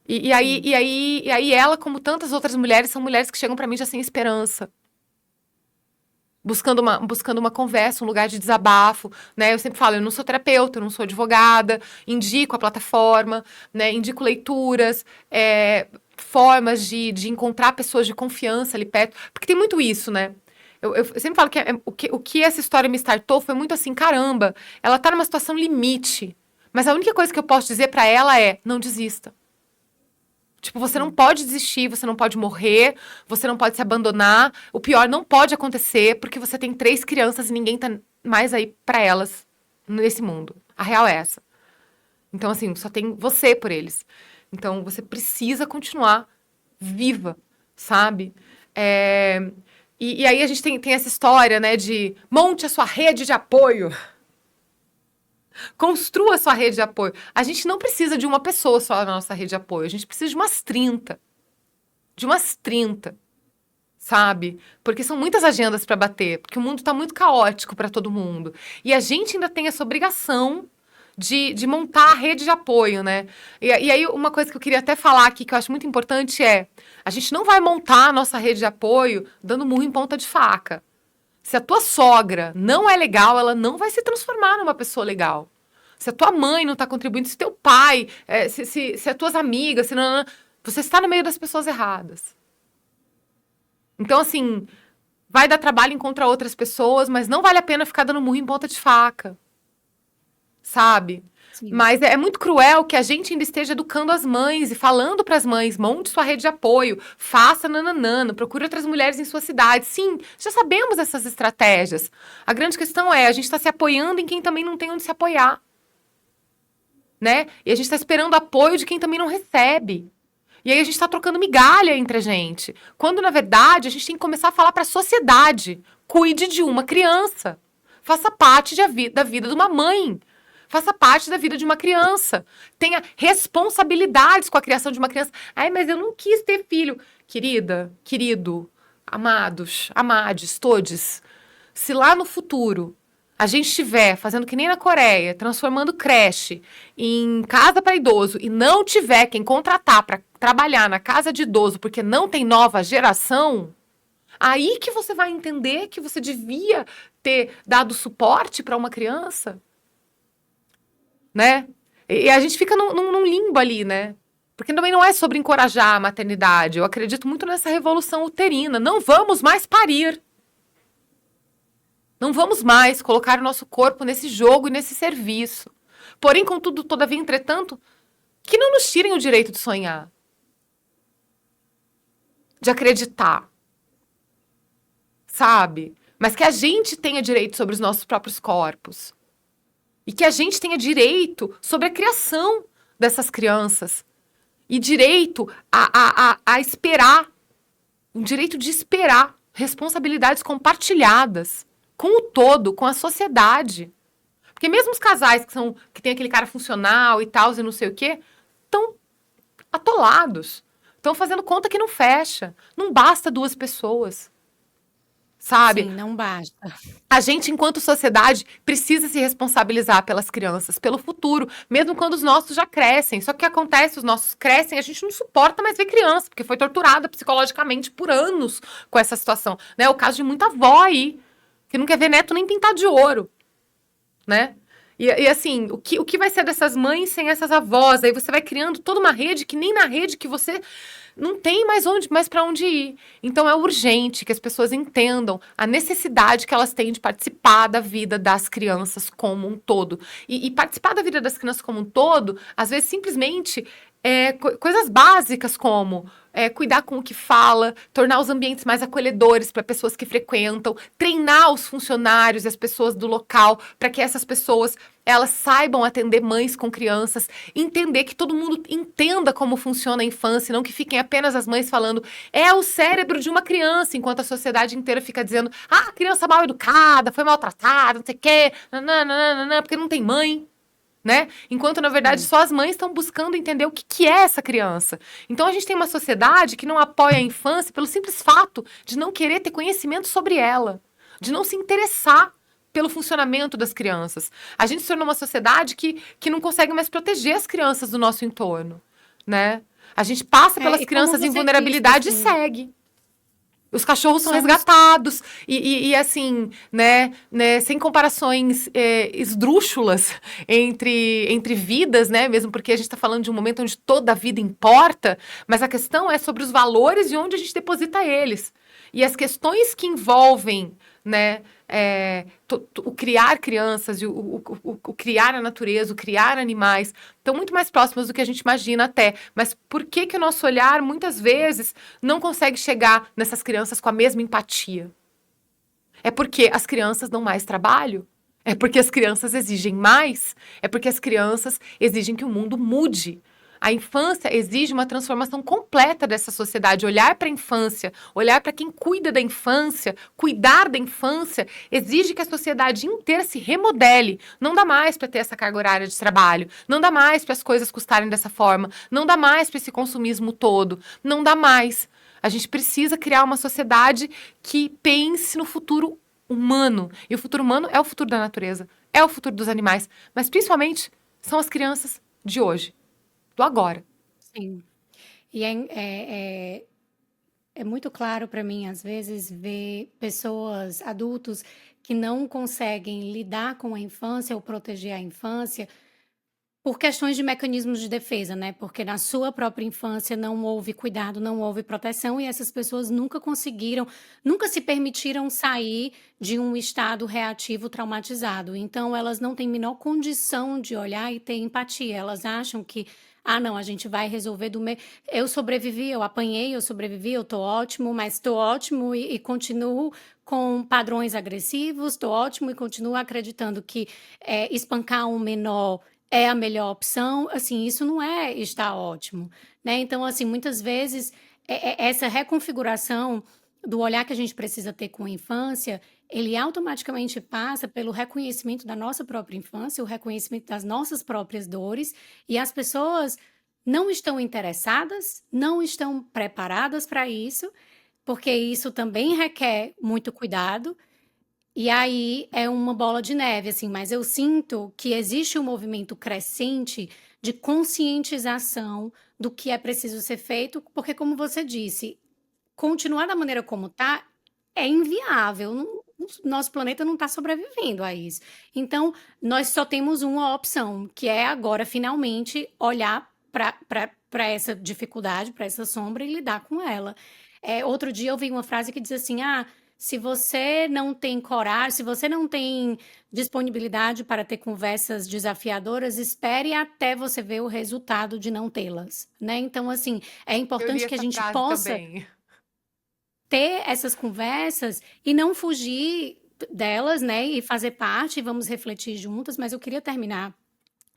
E aí ela, como tantas outras mulheres, são mulheres que chegam para mim já sem esperança. Buscando uma conversa, um lugar de desabafo, né? Eu sempre falo, eu não sou terapeuta, eu não sou advogada, indico a plataforma, né? Indico leituras, formas de encontrar pessoas de confiança ali perto, porque tem muito isso, né? Eu sempre falo que o que essa história me startou foi muito assim, caramba, ela tá numa situação limite, mas a única coisa que eu posso dizer para ela é, não desista. Tipo, você não pode desistir, você não pode morrer, você não pode se abandonar. O pior não pode acontecer, porque você tem 3 crianças e ninguém tá mais aí pra elas nesse mundo. A real é essa. Então, assim, só tem você por eles. Então, você precisa continuar viva, sabe? E aí a gente tem essa história, né, de monte a sua rede de apoio. Construa a sua rede de apoio. A gente não precisa de uma pessoa só na nossa rede de apoio. A gente precisa de umas 30. De umas 30. Sabe? Porque são muitas agendas para bater. Porque o mundo está muito caótico para todo mundo. E a gente ainda tem essa obrigação de montar a rede de apoio, né? E aí, uma coisa que eu queria até falar aqui, que eu acho muito importante a gente não vai montar a nossa rede de apoio dando murro em ponta de faca. Se a tua sogra não é legal, ela não vai se transformar numa pessoa legal. Se a tua mãe não está contribuindo, se teu pai, se as tuas amigas, você está no meio das pessoas erradas. Então, assim, vai dar trabalho encontrar outras pessoas, mas não vale a pena ficar dando murro em ponta de faca. Sabe? Sim. Mas é muito cruel que a gente ainda esteja educando as mães e falando para as mães, monte sua rede de apoio, faça nananana, procure outras mulheres em sua cidade. Sim, já sabemos essas estratégias. A grande questão a gente está se apoiando em quem também não tem onde se apoiar. Né? E a gente está esperando apoio de quem também não recebe. E aí a gente está trocando migalha entre a gente. Quando, na verdade, a gente tem que começar a falar para a sociedade. Cuide de uma criança. Faça parte da vida de uma mãe. Faça parte da vida de uma criança. Tenha responsabilidades com a criação de uma criança. Ai, mas eu não quis ter filho. Querida, querido, Amados, amades, todes, se lá no futuro a gente estiver fazendo que nem na Coreia, transformando creche em casa para idoso e não tiver quem contratar para trabalhar na casa de idoso porque não tem nova geração, aí que você vai entender que você devia ter dado suporte para uma criança, né? E a gente fica num limbo ali, né? Porque também não é sobre encorajar a maternidade. Eu acredito muito nessa revolução uterina. Não vamos mais parir. Não vamos mais colocar o nosso corpo nesse jogo e nesse serviço. Porém, contudo, todavia, entretanto, que não nos tirem o direito de sonhar, de acreditar, sabe? Mas que a gente tenha direito sobre os nossos próprios corpos. E que a gente tenha direito sobre a criação dessas crianças. E direito a esperar. Um direito de esperar. Responsabilidades compartilhadas. Com o todo, com a sociedade. Porque mesmo os casais que tem aquele cara funcional e tal, e não sei o quê, estão atolados. Estão fazendo conta que não fecha. Não basta 2 pessoas. Sabe? Sim, não basta. A gente, enquanto sociedade, precisa se responsabilizar pelas crianças, pelo futuro, mesmo quando os nossos já crescem. Só que o que acontece, os nossos crescem, a gente não suporta mais ver criança, porque foi torturada psicologicamente por anos com essa situação. Né? O caso de muita avó aí, que não quer ver neto nem pintado de ouro, né? E assim, o que vai ser dessas mães sem essas avós? Aí você vai criando toda uma rede que nem na rede que você não tem mais para onde ir. Então é urgente que as pessoas entendam a necessidade que elas têm de participar da vida das crianças como um todo. E participar da vida das crianças como um todo, às vezes simplesmente coisas básicas como cuidar com o que fala, tornar os ambientes mais acolhedores para pessoas que frequentam, treinar os funcionários e as pessoas do local para que essas pessoas elas saibam atender mães com crianças, entender que todo mundo entenda como funciona a infância, não que fiquem apenas as mães falando é o cérebro de uma criança, enquanto a sociedade inteira fica dizendo criança mal educada, foi maltratada, não sei o quê, nananana, porque não tem mãe. Né? Enquanto, na verdade, só as mães estão buscando entender o que é essa criança. Então, a gente tem uma sociedade que não apoia a infância pelo simples fato de não querer ter conhecimento sobre ela, de não se interessar pelo funcionamento das crianças. A gente se tornou uma sociedade que não consegue mais proteger as crianças do nosso entorno, né? A gente passa pelas crianças em vulnerabilidade disse, e assim, segue. Os cachorros são resgatados e assim, né, sem comparações esdrúxulas entre vidas, né, mesmo porque a gente está falando de um momento onde toda a vida importa, mas a questão é sobre os valores e onde a gente deposita eles. E as questões que envolvem, né, o criar crianças, o criar a natureza, o criar animais, estão muito mais próximas do que a gente imagina até. Mas por que o nosso olhar, muitas vezes, não consegue chegar nessas crianças com a mesma empatia? É porque as crianças dão mais trabalho? É porque as crianças exigem mais? É porque as crianças exigem que o mundo mude? A infância exige uma transformação completa dessa sociedade. Olhar para a infância, olhar para quem cuida da infância, cuidar da infância, exige que a sociedade inteira se remodele. Não dá mais para ter essa carga horária de trabalho. Não dá mais para as coisas custarem dessa forma. Não dá mais para esse consumismo todo. Não dá mais. A gente precisa criar uma sociedade que pense no futuro humano. E o futuro humano é o futuro da natureza, é o futuro dos animais. Mas, principalmente, são as crianças de hoje. Do agora. Sim. E é muito claro para mim, às vezes, ver pessoas, adultos, que não conseguem lidar com a infância ou proteger a infância por questões de mecanismos de defesa, né? Porque na sua própria infância não houve cuidado, não houve proteção, e essas pessoas nunca conseguiram, nunca se permitiram sair de um estado reativo traumatizado. Então, elas não têm a menor condição de olhar e ter empatia. Elas acham que, não, a gente vai resolver do meio. Eu sobrevivi, eu apanhei, eu sobrevivi, eu tô ótimo, mas tô ótimo e continuo com padrões agressivos, tô ótimo e continuo acreditando que espancar um menor é a melhor opção, assim, isso não está ótimo, né? Então, assim, muitas vezes essa reconfiguração do olhar que a gente precisa ter com a infância, ele automaticamente passa pelo reconhecimento da nossa própria infância, o reconhecimento das nossas próprias dores, e as pessoas não estão interessadas, não estão preparadas para isso, porque isso também requer muito cuidado. E aí é uma bola de neve, assim, mas eu sinto que existe um movimento crescente de conscientização do que é preciso ser feito, porque, como você disse, continuar da maneira como está é inviável. Nosso planeta não está sobrevivendo a isso. Então, nós só temos uma opção, que é agora finalmente olhar para essa dificuldade, para essa sombra e lidar com ela. Outro dia eu vi uma frase que diz assim: se você não tem coragem, se você não tem disponibilidade para ter conversas desafiadoras, espere até você ver o resultado de não tê-las, né? Então, assim, é Eu li importante que a essa gente frase possa também. ter essas conversas e não fugir delas, né? E fazer parte, vamos refletir juntas. Mas eu queria terminar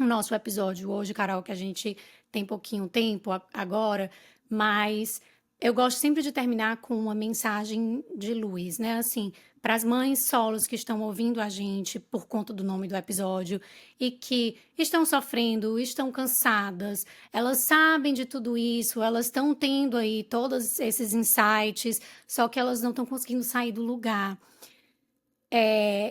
o nosso episódio hoje, Carol, que a gente tem pouquinho tempo agora, mas eu gosto sempre de terminar com uma mensagem de luz, né? Assim, para as mães solos que estão ouvindo a gente por conta do nome do episódio e que estão sofrendo, estão cansadas, elas sabem de tudo isso, elas estão tendo aí todos esses insights, só que elas não estão conseguindo sair do lugar.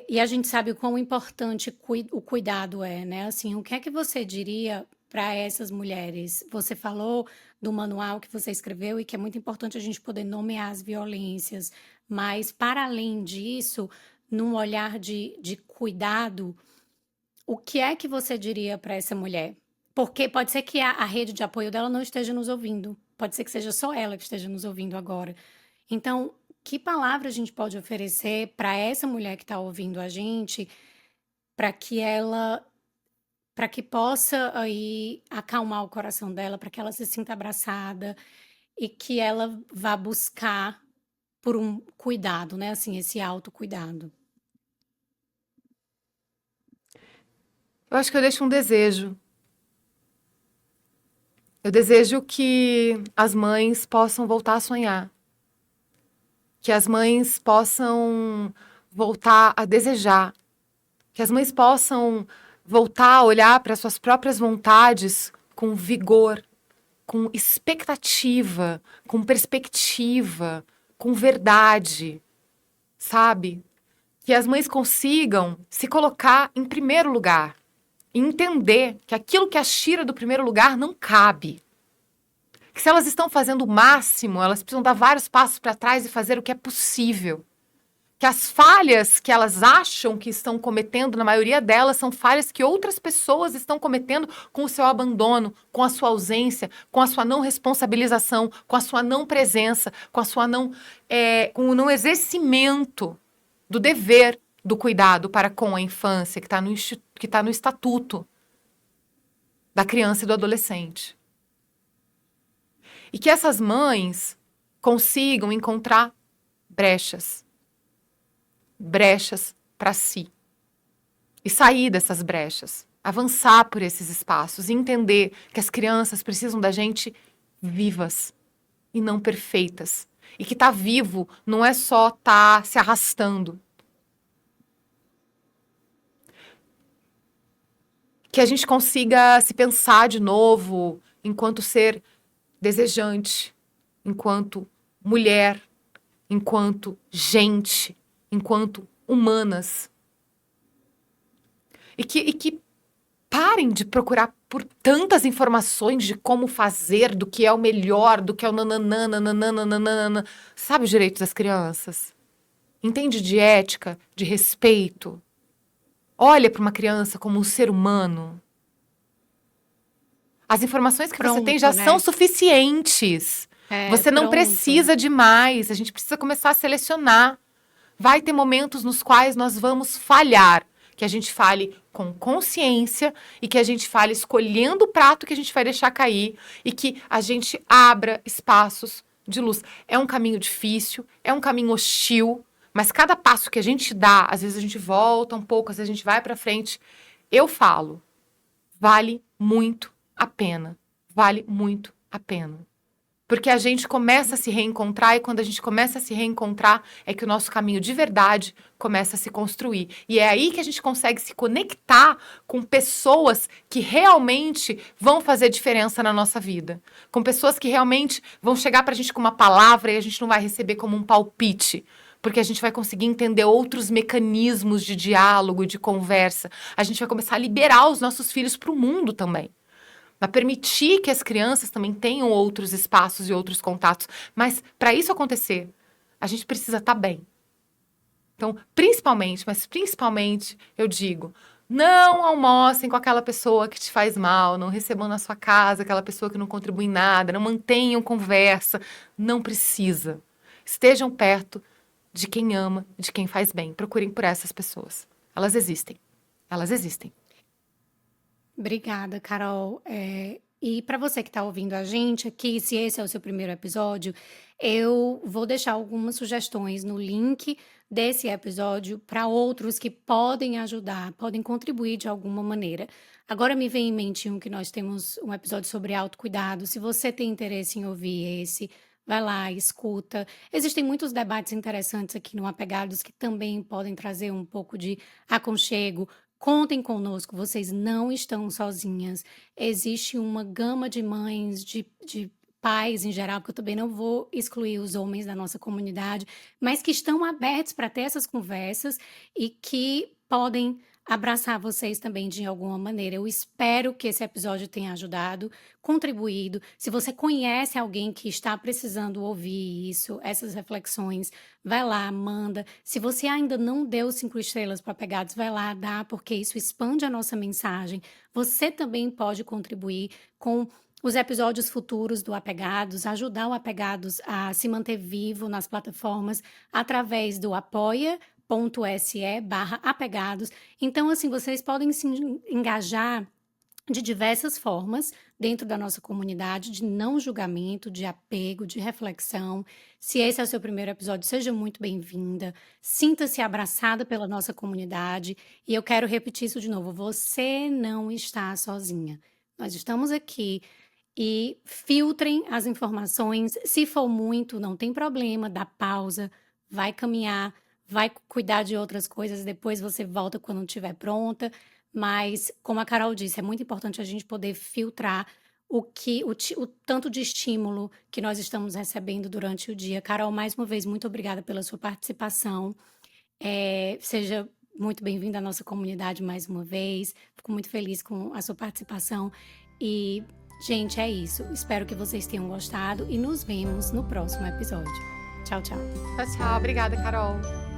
E a gente sabe o quão importante o cuidado é, né? Assim, o que é que você diria para essas mulheres? Você falou do manual que você escreveu e que é muito importante a gente poder nomear as violências, mas para além disso, num olhar de cuidado, o que é que você diria para essa mulher? Porque pode ser que a rede de apoio dela não esteja nos ouvindo, pode ser que seja só ela que esteja nos ouvindo agora. Então, que palavra a gente pode oferecer para essa mulher que está ouvindo a gente, para que ela, para que possa aí acalmar o coração dela, para que ela se sinta abraçada e que ela vá buscar por um cuidado, né? Assim, esse autocuidado. Eu acho que eu deixo um desejo. Eu desejo que as mães possam voltar a sonhar. Que as mães possam voltar a desejar. Que as mães possam voltar a olhar para suas próprias vontades com vigor, com expectativa, com perspectiva, com verdade, sabe? Que as mães consigam se colocar em primeiro lugar e entender que aquilo que as tira do primeiro lugar não cabe. Que se elas estão fazendo o máximo, elas precisam dar vários passos para trás e fazer o que é possível. Que as falhas que elas acham que estão cometendo, na maioria delas, são falhas que outras pessoas estão cometendo com o seu abandono, com a sua ausência, com a sua não responsabilização, com a sua não presença, com a sua com o não exercimento do dever do cuidado para com a infância, que está no estatuto da criança e do adolescente. E que essas mães consigam encontrar brechas para si. E sair dessas brechas, avançar por esses espaços e entender que as crianças precisam da gente vivas e não perfeitas. E que tá vivo não é só tá se arrastando. Que a gente consiga se pensar de novo enquanto ser desejante, enquanto mulher, enquanto gente, enquanto humanas. E que parem de procurar por tantas informações de como fazer, do que é o melhor, do que é o nananana. Sabe os direitos das crianças? Entende de ética, de respeito. Olha para uma criança como um ser humano. As informações que você tem já Pronto, são né? suficientes. Você não Pronto. precisa de mais. A gente precisa começar a selecionar. Vai ter momentos nos quais nós vamos falhar. Que a gente fale com consciência e que a gente fale escolhendo o prato que a gente vai deixar cair e que a gente abra espaços de luz. É um caminho difícil, é um caminho hostil, mas cada passo que a gente dá, às vezes a gente volta um pouco, às vezes a gente vai para frente. Eu falo, vale muito a pena. Vale muito a pena. Porque a gente começa a se reencontrar e quando a gente começa a se reencontrar é que o nosso caminho de verdade começa a se construir. E é aí que a gente consegue se conectar com pessoas que realmente vão fazer diferença na nossa vida. Com pessoas que realmente vão chegar pra gente com uma palavra e a gente não vai receber como um palpite. Porque a gente vai conseguir entender outros mecanismos de diálogo, de conversa. A gente vai começar a liberar os nossos filhos para o mundo também. Vai permitir que as crianças também tenham outros espaços e outros contatos. Mas para isso acontecer, a gente precisa estar bem. Então, principalmente, eu digo, não almocem com aquela pessoa que te faz mal, não recebam na sua casa aquela pessoa que não contribui em nada, não mantenham conversa. Não precisa. Estejam perto de quem ama, de quem faz bem. Procurem por essas pessoas. Elas existem. Elas existem. Obrigada, Carol. E para você que está ouvindo a gente aqui, se esse é o seu primeiro episódio, eu vou deixar algumas sugestões no link desse episódio para outros que podem ajudar, podem contribuir de alguma maneira. Agora me vem em mente que nós temos um episódio sobre autocuidado. Se você tem interesse em ouvir esse, vai lá, escuta. Existem muitos debates interessantes aqui no Apegados que também podem trazer um pouco de aconchego. Contem conosco, vocês não estão sozinhas. Existe uma gama de mães, de pais em geral, porque eu também não vou excluir os homens da nossa comunidade, mas que estão abertos para ter essas conversas e que podem abraçar vocês também de alguma maneira. Eu espero que esse episódio tenha ajudado, contribuído. Se você conhece alguém que está precisando ouvir isso, essas reflexões, vai lá, manda. Se você ainda não deu 5 estrelas para Apegados, vai lá, dá, porque isso expande a nossa mensagem. Você também pode contribuir com os episódios futuros do Apegados, ajudar o Apegados a se manter vivo nas plataformas através do apoia.se/apegados. Então, assim, vocês podem se engajar de diversas formas dentro da nossa comunidade, de não julgamento, de apego, de reflexão. Se esse é o seu primeiro episódio, seja muito bem-vinda. Sinta-se abraçada pela nossa comunidade. E eu quero repetir isso de novo: você não está sozinha. Nós estamos aqui. E filtrem as informações. Se for muito, não tem problema, dá pausa, vai caminhar, vai cuidar de outras coisas, depois você volta quando estiver pronta. Mas, como a Carol disse, é muito importante a gente poder filtrar o tanto de estímulo que nós estamos recebendo durante o dia. Carol, mais uma vez, muito obrigada pela sua participação. Seja muito bem-vinda à nossa comunidade mais uma vez. Fico muito feliz com a sua participação. E, gente, é isso. Espero que vocês tenham gostado e nos vemos no próximo episódio. Tchau, tchau. Tchau, tchau. Obrigada, Carol.